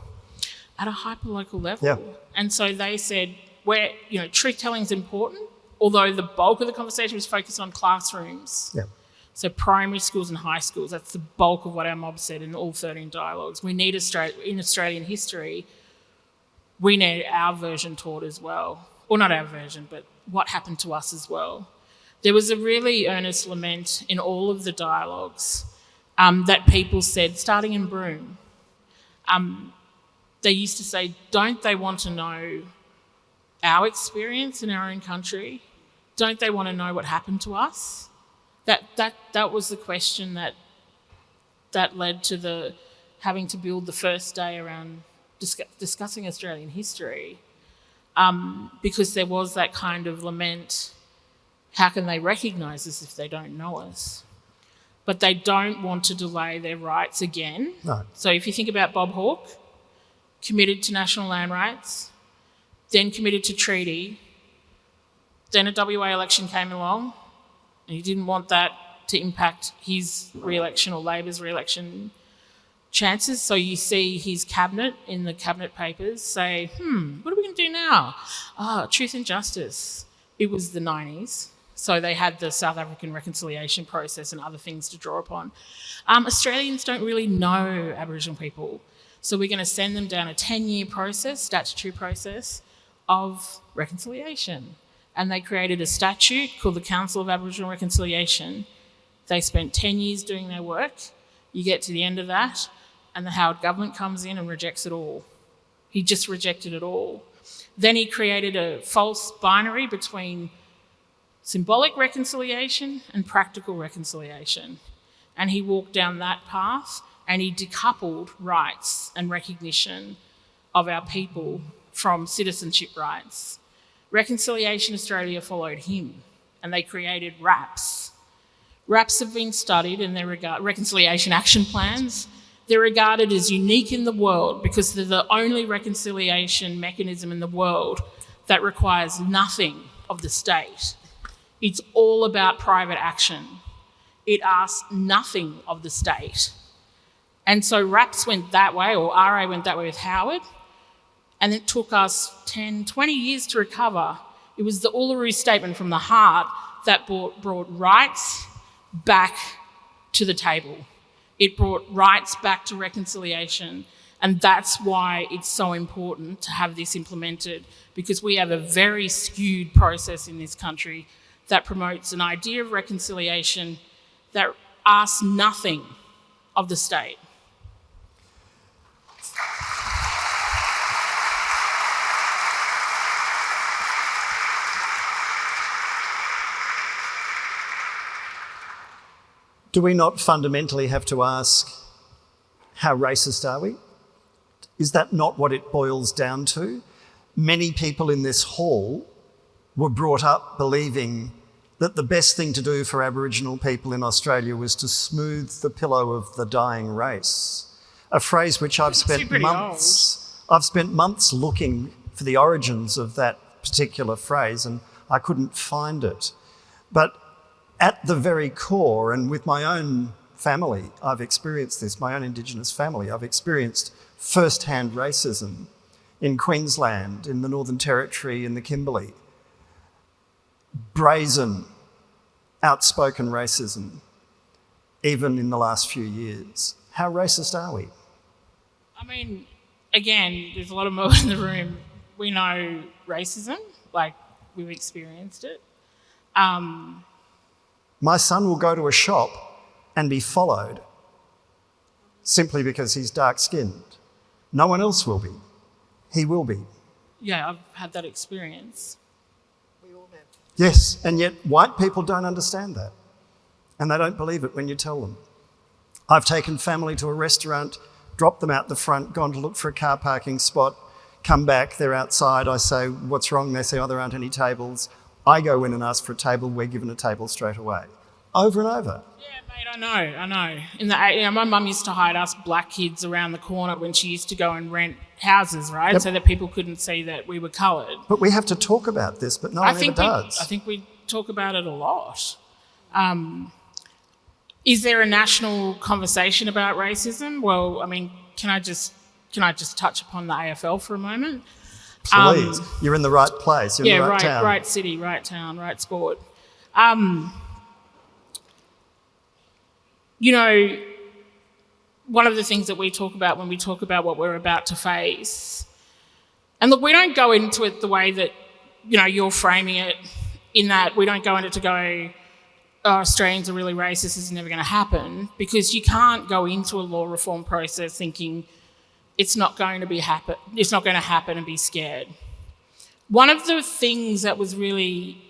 At a hyper-local level. Yeah. And so they said, truth-telling is important, although the bulk of the conversation was focused on classrooms. Yeah. So primary schools and high schools, that's the bulk of what our mob said in all 13 dialogues. We need in Australian history, we need our version taught as well. Or not our version, but what happened to us as well. There was a really earnest lament in all of the dialogues that people said, starting in Broome, they used to say, don't they want to know our experience in our own country? Don't they want to know what happened to us? That was the question that led to the having to build the first day around discussing Australian history, because there was that kind of lament, how can they recognise us if they don't know us? But they don't want to delay their rights again. No. So if you think about Bob Hawke, committed to national land rights, then committed to treaty, then a WA election came along, and he didn't want that to impact his re-election or Labor's re-election chances. So you see his cabinet in the cabinet papers say, what are we going to do now? Truth and justice. It was the 90s. So they had the South African reconciliation process and other things to draw upon. Australians don't really know Aboriginal people. So we're going to send them down a 10-year process, statutory process, of reconciliation. And they created a statute called the Council of Aboriginal Reconciliation. They spent 10 years doing their work. You get to the end of that, and the Howard government comes in and rejects it all. He just rejected it all. Then he created a false binary between symbolic reconciliation and practical reconciliation. And he walked down that path, and he decoupled rights and recognition of our people from citizenship rights. Reconciliation Australia followed him, and they created RAPs. RAPs have been studied, and they're reconciliation action plans. They're regarded as unique in the world because they're the only reconciliation mechanism in the world that requires nothing of the state. It's all about private action. It asks nothing of the state. And so RAPs went that way, or RA went that way with Howard, and it took us 10, 20 years to recover. It was the Uluru Statement from the heart that brought rights back to the table. It brought rights back to reconciliation, and that's why it's so important to have this implemented, because we have a very skewed process in this country that promotes an idea of reconciliation that asks nothing of the state. Do we not fundamentally have to ask, how racist are we? Is that not what it boils down to? Many people in this hall were brought up believing that the best thing to do for Aboriginal people in Australia was to smooth the pillow of the dying race, a phrase which I've spent months looking for the origins of that particular phrase, and I couldn't find it. But at the very core, and with my own family, I've experienced this, my own Indigenous family, I've experienced first-hand racism in Queensland, in the Northern Territory, in the Kimberley. Brazen, outspoken racism, even in the last few years. How racist are we? I mean, again, there's a lot of more in the room. We know racism, like we've experienced it. My son will go to a shop and be followed simply because he's dark-skinned. No one else will be. He will be. Yeah, I've had that experience. Yes, and yet white people don't understand that, and they don't believe it when you tell them. I've taken family to a restaurant, dropped them out the front, gone to look for a car parking spot, come back, they're outside, I say, what's wrong? They say, oh, there aren't any tables. I go in and ask for a table, we're given a table straight away. Over and over. Yeah, mate, I know. My mum used to hide us black kids around the corner when she used to go and rent houses, right? Yep. So that people couldn't see that we were coloured. But we have to talk about this, but no one ever does. I think we talk about it a lot. Is there a national conversation about racism? Well, I mean, can I just touch upon the AFL for a moment? Please, you're in the right place. You're in the right town. Right city, right town, right sport. You know, one of the things that we talk about when we talk about what we're about to face, and look, we don't go into it the way that, you know, you're framing it, in that we don't go into it to go, oh, Australians are really racist, this is never going to happen, because you can't go into a law reform process thinking it's not going to happen and be scared. One of the things that was really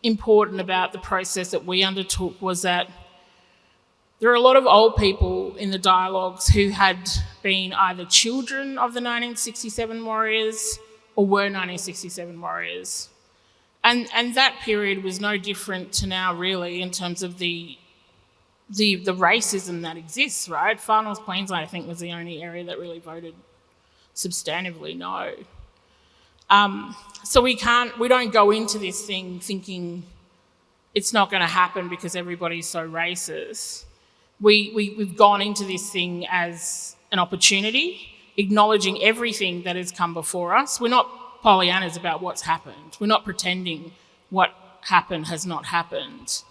important about the process that we undertook was that there are a lot of old people in the dialogues who had been either children of the 1967 warriors or were 1967 warriors. And that period was no different to now, really, in terms of the racism that exists, right? Far North Queensland, I think, was the only area that really voted substantively no. So we don't go into this thing thinking it's not going to happen because everybody's so racist. We've gone into this thing as an opportunity, acknowledging everything that has come before us. We're not Pollyannas about what's happened. We're not pretending what happened has not happened.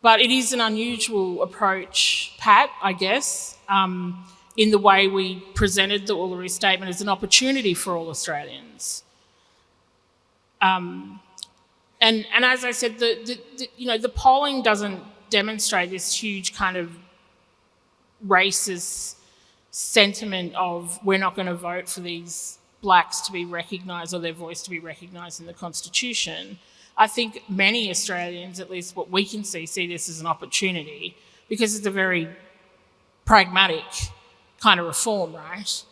But it is an unusual approach, Pat, I guess, in the way we presented the Uluru Statement as an opportunity for all Australians. And as I said, the polling doesn't demonstrate this huge kind of racist sentiment of we're not going to vote for these blacks to be recognised or their voice to be recognised in the Constitution. I think many Australians, at least what we can see this as an opportunity because it's a very pragmatic kind of reform, right?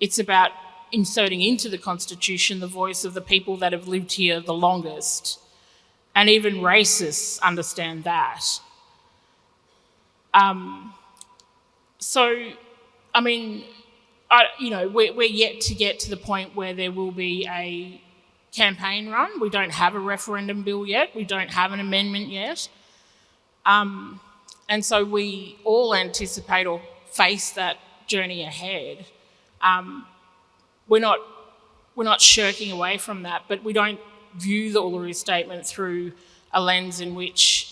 It's about inserting into the Constitution the voice of the people that have lived here the longest. And even racists understand that. So, I mean, we're yet to get to the point where there will be a campaign run. We don't have a referendum bill yet. We don't have an amendment yet. And so we all anticipate or face that journey ahead. We're not shirking away from that, but we don't view the Uluru Statement through a lens in which,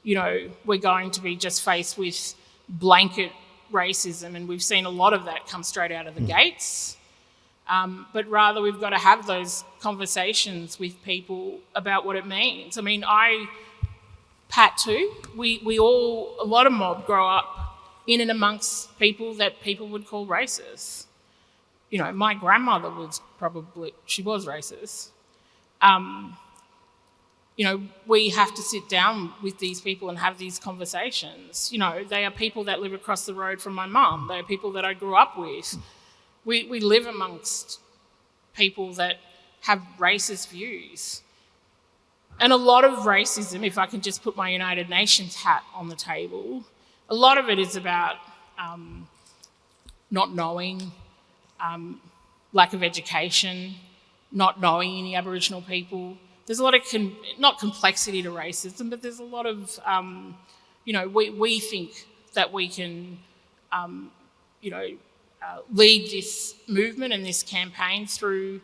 we're going to be just faced with blanket racism, and we've seen a lot of that come straight out of the gates. But rather we've got to have those conversations with people about what it means. I mean, Pat too, we all, a lot of mob grow up in and amongst people that people would call racist. You know, my grandmother was racist. We have to sit down with these people and have these conversations. You know, they are people that live across the road from my mum. They are people that I grew up with. We live amongst people that have racist views. And a lot of racism, if I can just put my United Nations hat on the table, a lot of it is about not knowing, lack of education, not knowing any Aboriginal people. There's a lot of, not complexity to racism, but there's a lot of, we think that we can, lead this movement and this campaign through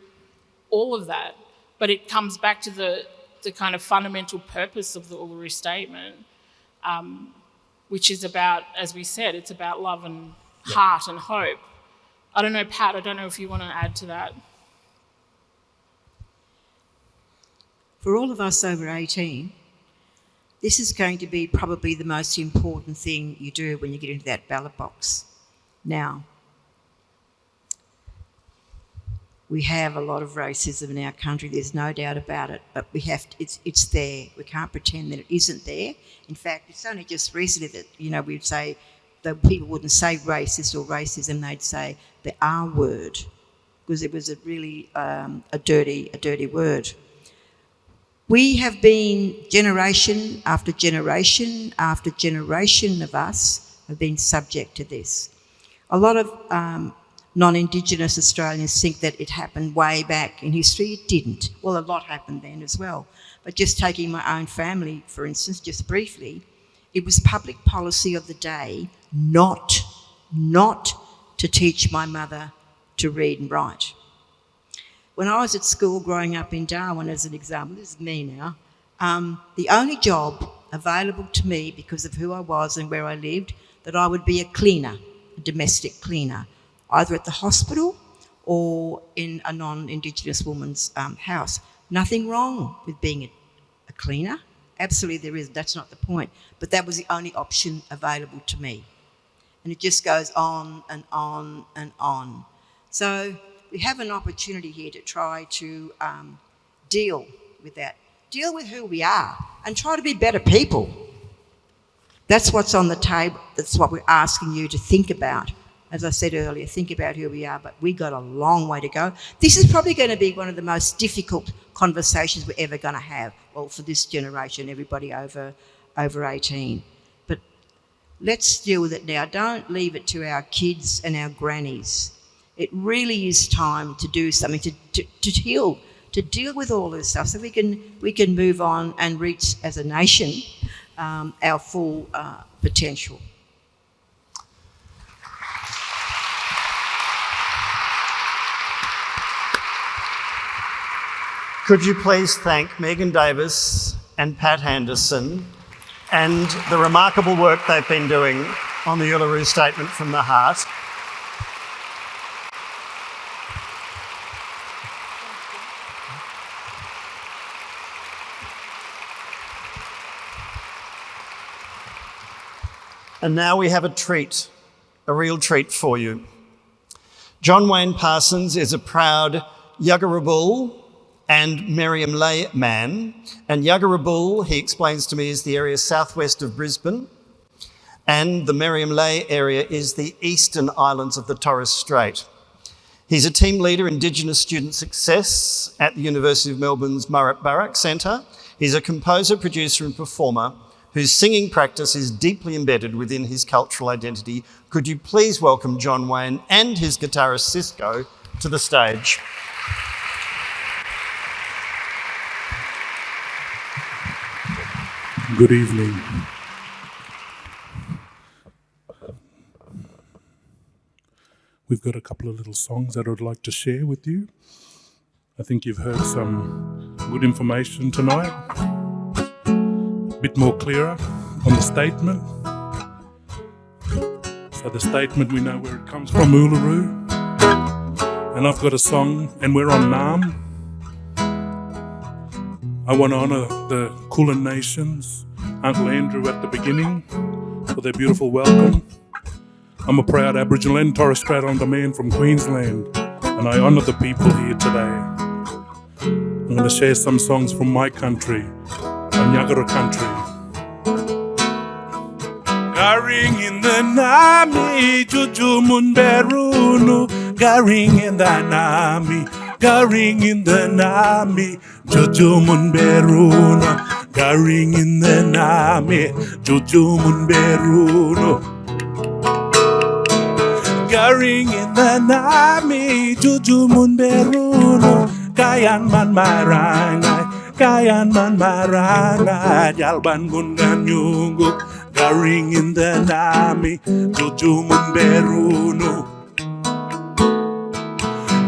all of that. But it comes back to the kind of fundamental purpose of the Uluru Statement, which is about, as we said, it's about love and heart and hope. I don't know, Pat, I don't know if you want to add to that. For all of us over 18, this is going to be probably the most important thing you do when you get into that ballot box. Now, we have a lot of racism in our country, there's no doubt about it, but it's there. We can't pretend that it isn't there. In fact, it's only just recently that, we'd say, that people wouldn't say racist or racism, they'd say the R word, because it was a really a dirty word. We have been generation after generation after generation of us have been subject to this. A lot of non-Indigenous Australians think that it happened way back in history. It didn't. Well, a lot happened then as well. But just taking my own family, for instance, just briefly, it was public policy of the day not to teach my mother to read and write. When I was at school growing up in Darwin, as an example, this is me now, the only job available to me because of who I was and where I lived, that I would be a cleaner, a domestic cleaner, either at the hospital or in a non-Indigenous woman's house. Nothing wrong with being a cleaner. Absolutely there is. That's not the point. But that was the only option available to me. And it just goes on and on and on. So we have an opportunity here to try to deal with that. Deal with who we are and try to be better people. That's what's on the table. That's what we're asking you to think about. As I said earlier, think about who we are, but we've got a long way to go. This is probably going to be one of the most difficult conversations we're ever going to have, well, for this generation, everybody over 18. But let's deal with it now. Don't leave it to our kids and our grannies. It really is time to do something, to heal, to deal with all this stuff so we can move on and reach, as a nation, our full potential. Could you please thank Megan Davis and Pat Anderson and the remarkable work they've been doing on the Uluru Statement from the Heart. And now we have a treat, a real treat for you. John Wayne Parsons is a proud Yuggurabul and Meriam Lay man. And Yuggurabul, he explains to me, is the area southwest of Brisbane. And the Meriam Lay area is the eastern islands of the Torres Strait. He's a team leader in Indigenous student success at the University of Melbourne's Murray Barrack Centre. He's a composer, producer and performer whose singing practice is deeply embedded within his cultural identity. Could you please welcome John Wayne and his guitarist Cisco to the stage? Good evening. We've got a couple of little songs that I'd like to share with you. I think you've heard some good information tonight. A bit more clearer on the statement. So the statement, we know where it comes from, Uluru. And I've got a song, and we're on Naam. I want to honour the Kulin Nations, Uncle Andrew at the beginning, for their beautiful welcome. I'm a proud Aboriginal and Torres Strait Islander man from Queensland, and I honour the people here today. I'm going to share some songs from my country, Anyagara country. Garing in the Nami, Jujumun Berunu, Garing in the Nami, Garing in the Nami, Jujumun Berunu, Garing in the Nami, Jujumun Berunu. Garing in the Nami, Jujumun Berunu, Kayan man marangai, Kayan man marangai, Jalban gungan nyunguk. Garing in the Nami, Jujumun Berunu.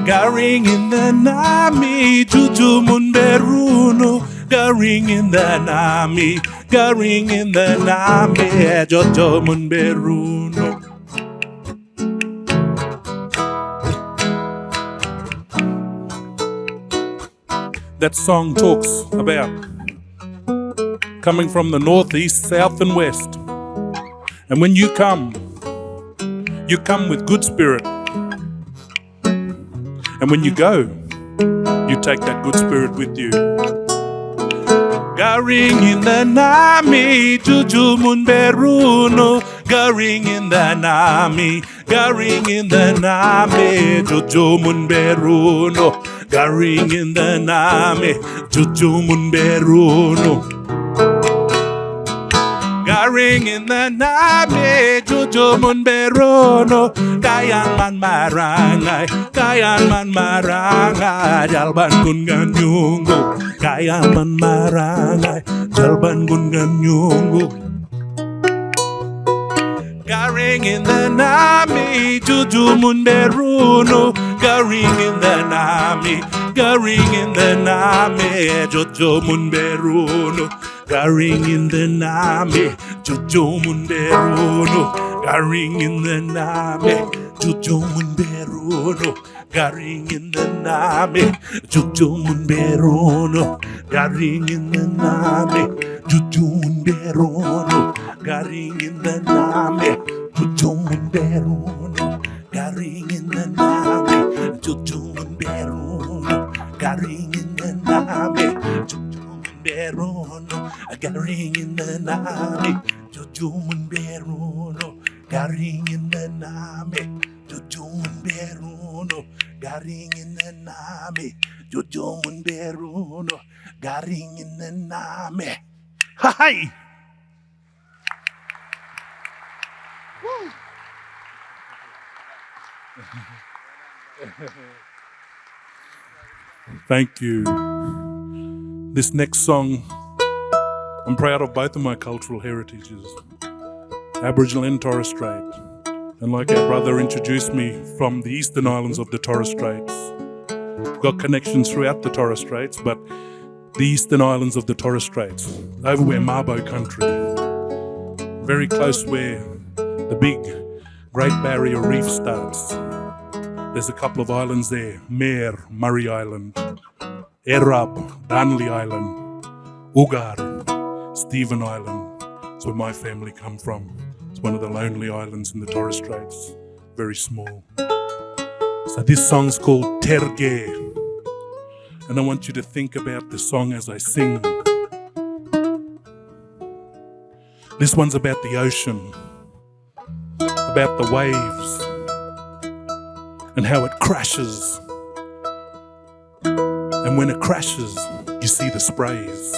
Garing in the Nami, Jujumun Berunu. Garing in the Nami, Garing in the Nami, Jujumun Berunu. That song talks about coming from the north, east, south and west. And when you come with good spirit. And when you go, you take that good spirit with you. Garing in the Nami, Jujumun Berunu. Garing in the Nami, Garing in the Nami, Jujumun Berunu. Garing in the Nami, Jujumun Berunu. garing in the name, Jojo Munberono, Kayan man marangai, Jalban gungan yungo, Kayan man marangai, Jalban gungan yungo. Garing in the nami, Juju Munberuno, garing in the nami, Jojo Munberuno, garing in the nami, Jojo Munberuno, garing in the nami, Jojo Munberuno, garing in the nami, Jojo Munberuno, garing in the nami, Jojo Munberuno, garing in the name, Jojo Munberuno, garing in the name, Jojo Munberuno, garing in the name, Jojo Munberuno, garing in the name, Jojo Munberuno, garing in the name, Jojo Munberuno, garing in the name, Jojo Munberuno, garing in the name. Hi. Thank you. This next song, I'm proud of both of my cultural heritages, Aboriginal and Torres Strait. And like our brother introduced me, from the eastern islands of the Torres Straits. We've got connections throughout the Torres Straits, but the eastern islands of the Torres Straits, over where Mabo country, very close where the big Great Barrier Reef starts. There's a couple of islands there, Mare, Murray Island, Erab, Darnley Island, Ugar, Stephen Island. That's where my family come from. It's one of the lonely islands in the Torres Straits, very small. So this song's called Terge, and I want you to think about the song as I sing. This one's about the ocean, about the waves, and how it crashes. And when it crashes, you see the sprays.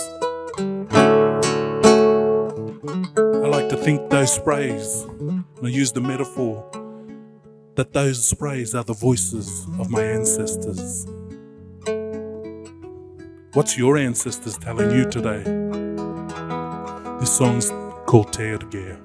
I like to think those sprays, and I use the metaphor that those sprays are the voices of my ancestors. What's your ancestors telling you today? This song's called Terge.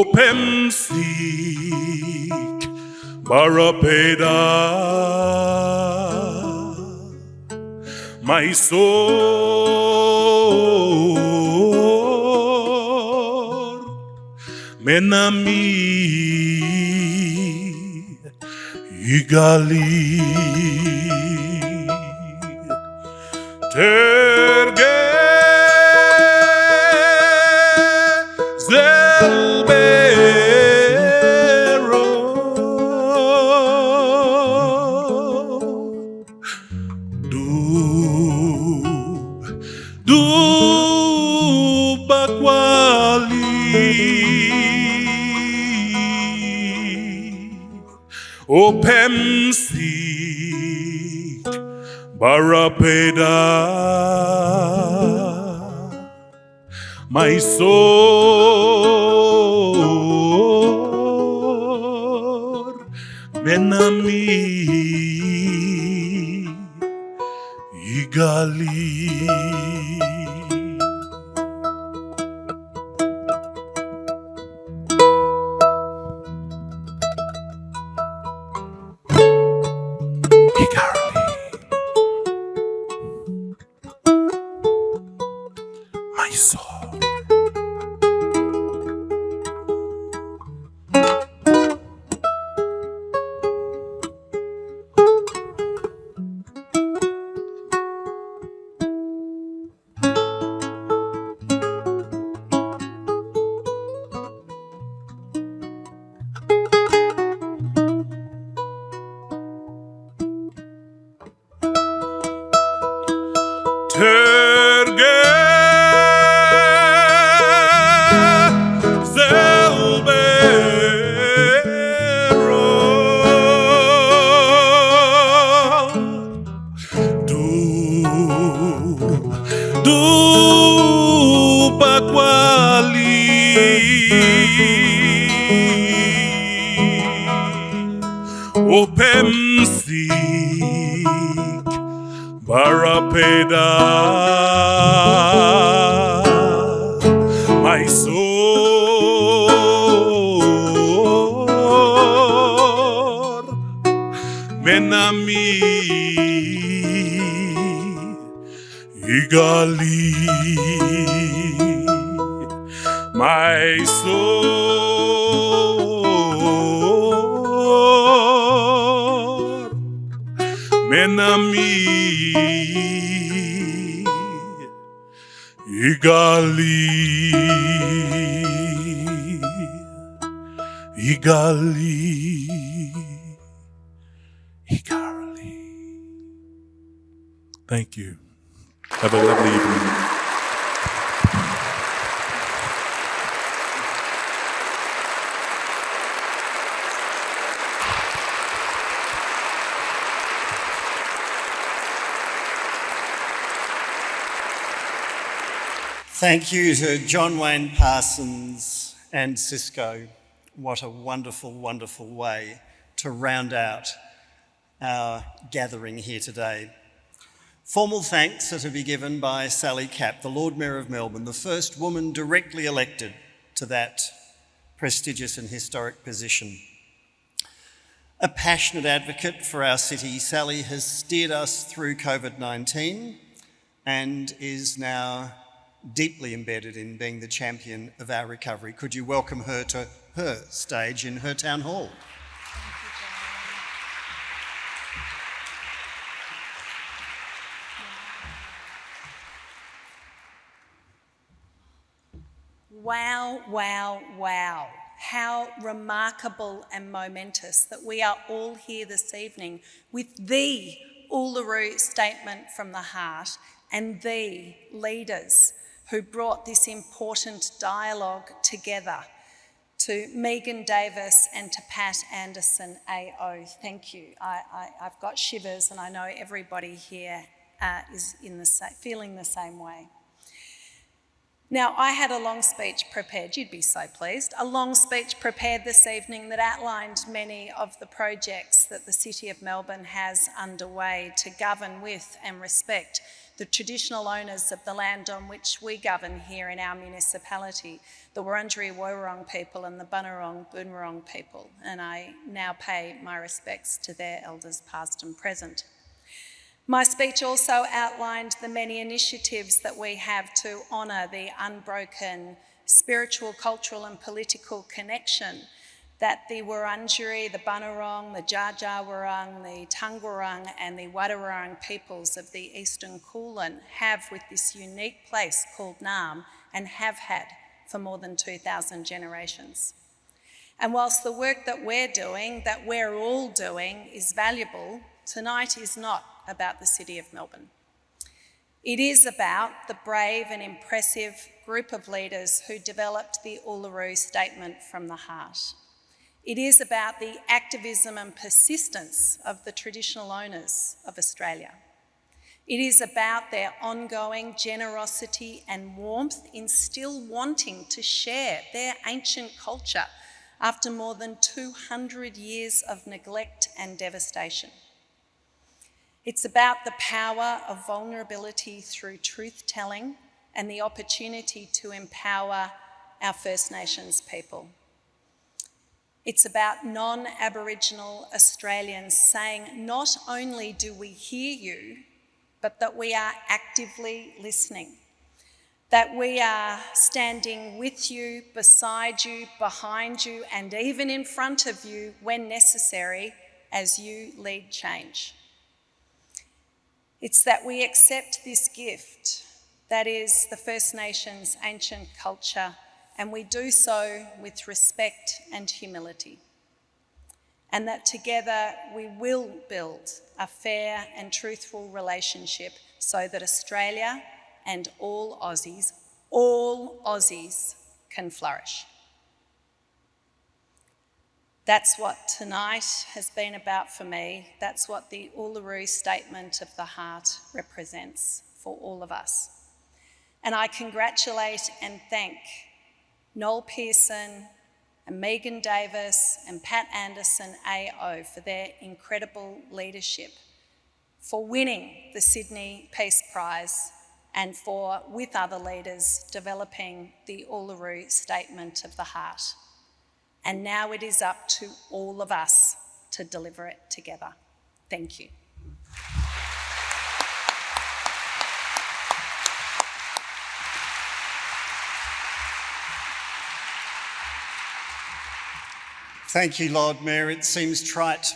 Opemsik Barapeda my soul Menami Igali Terge Opemsik Barapeda my soul Benami Igali Opemsik Barapeda my soul Menami Igali my soul Menami Igali Igali. Thank you. Have a lovely evening. Thank you to John Wayne Parsons and Cisco. What a wonderful, wonderful way to round out our gathering here today. Formal thanks are to be given by Sally Capp, the Lord Mayor of Melbourne, the first woman directly elected to that prestigious and historic position. A passionate advocate for our city, Sally has steered us through COVID-19 and is now deeply embedded in being the champion of our recovery. Could you welcome her to her stage in her town hall? Wow, wow, wow. How remarkable and momentous that we are all here this evening with the Uluru Statement from the Heart and the leaders who brought this important dialogue together. To Megan Davis and to Pat Anderson AO, thank you. I've got shivers and I know everybody here is feeling the same way. Now, I had a long speech prepared, you'd be so pleased, a long speech prepared this evening that outlined many of the projects that the City of Melbourne has underway to govern with and respect the traditional owners of the land on which we govern here in our municipality, the Wurundjeri Woiwurrung people and the Bunurong Boonwurrung people, and I now pay my respects to their elders past and present. My speech also outlined the many initiatives that we have to honour the unbroken spiritual, cultural and political connection that the Wurundjeri, the Bunurong, the Dja Dja Wurrung, the Tungurung and the Wadawurrung peoples of the Eastern Kulin have with this unique place called Naarm and have had for more than 2,000 generations. And whilst the work that we're all doing is valuable, tonight is not about the City of Melbourne. It is about the brave and impressive group of leaders who developed the Uluru Statement from the Heart. It is about the activism and persistence of the traditional owners of Australia. It is about their ongoing generosity and warmth in still wanting to share their ancient culture after more than 200 years of neglect and devastation. It's about the power of vulnerability through truth-telling and the opportunity to empower our First Nations people. It's about non-Aboriginal Australians saying, not only do we hear you, but that we are actively listening, that we are standing with you, beside you, behind you, and even in front of you when necessary as you lead change. It's that we accept this gift, that is the First Nations' ancient culture, and we do so with respect and humility. And that together we will build a fair and truthful relationship so that Australia and all Aussies can flourish. That's what tonight has been about for me. That's what the Uluru Statement of the Heart represents for all of us. And I congratulate and thank Noel Pearson, and Megan Davis and Pat Anderson AO for their incredible leadership, for winning the Sydney Peace Prize, and for, with other leaders, developing the Uluru Statement of the Heart. And now it is up to all of us to deliver it together. Thank you. Thank you, Lord Mayor. It seems trite,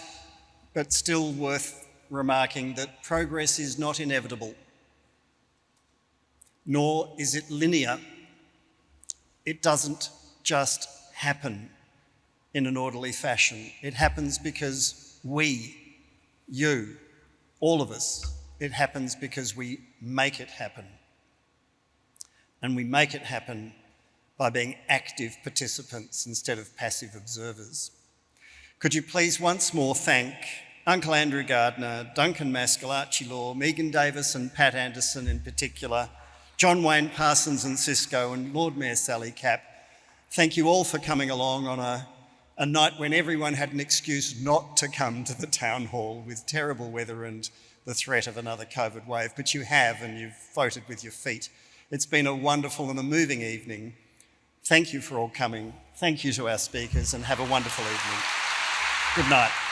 but still worth remarking that progress is not inevitable, nor is it linear. It doesn't just happen in an orderly fashion. It happens because we, you, all of us, it happens because we make it happen. And we make it happen by being active participants instead of passive observers. Could you please once more thank Uncle Andrew Gardner, Duncan Maskell, Archie Law, Megan Davis and Pat Anderson in particular, John Wayne Parsons and Cisco, and Lord Mayor Sally Capp. Thank you all for coming along on a night when everyone had an excuse not to come to the Town Hall with terrible weather and the threat of another COVID wave, but you have, and you've voted with your feet. It's been a wonderful and a moving evening. Thank you for all coming. Thank you to our speakers, and have a wonderful evening. Good night.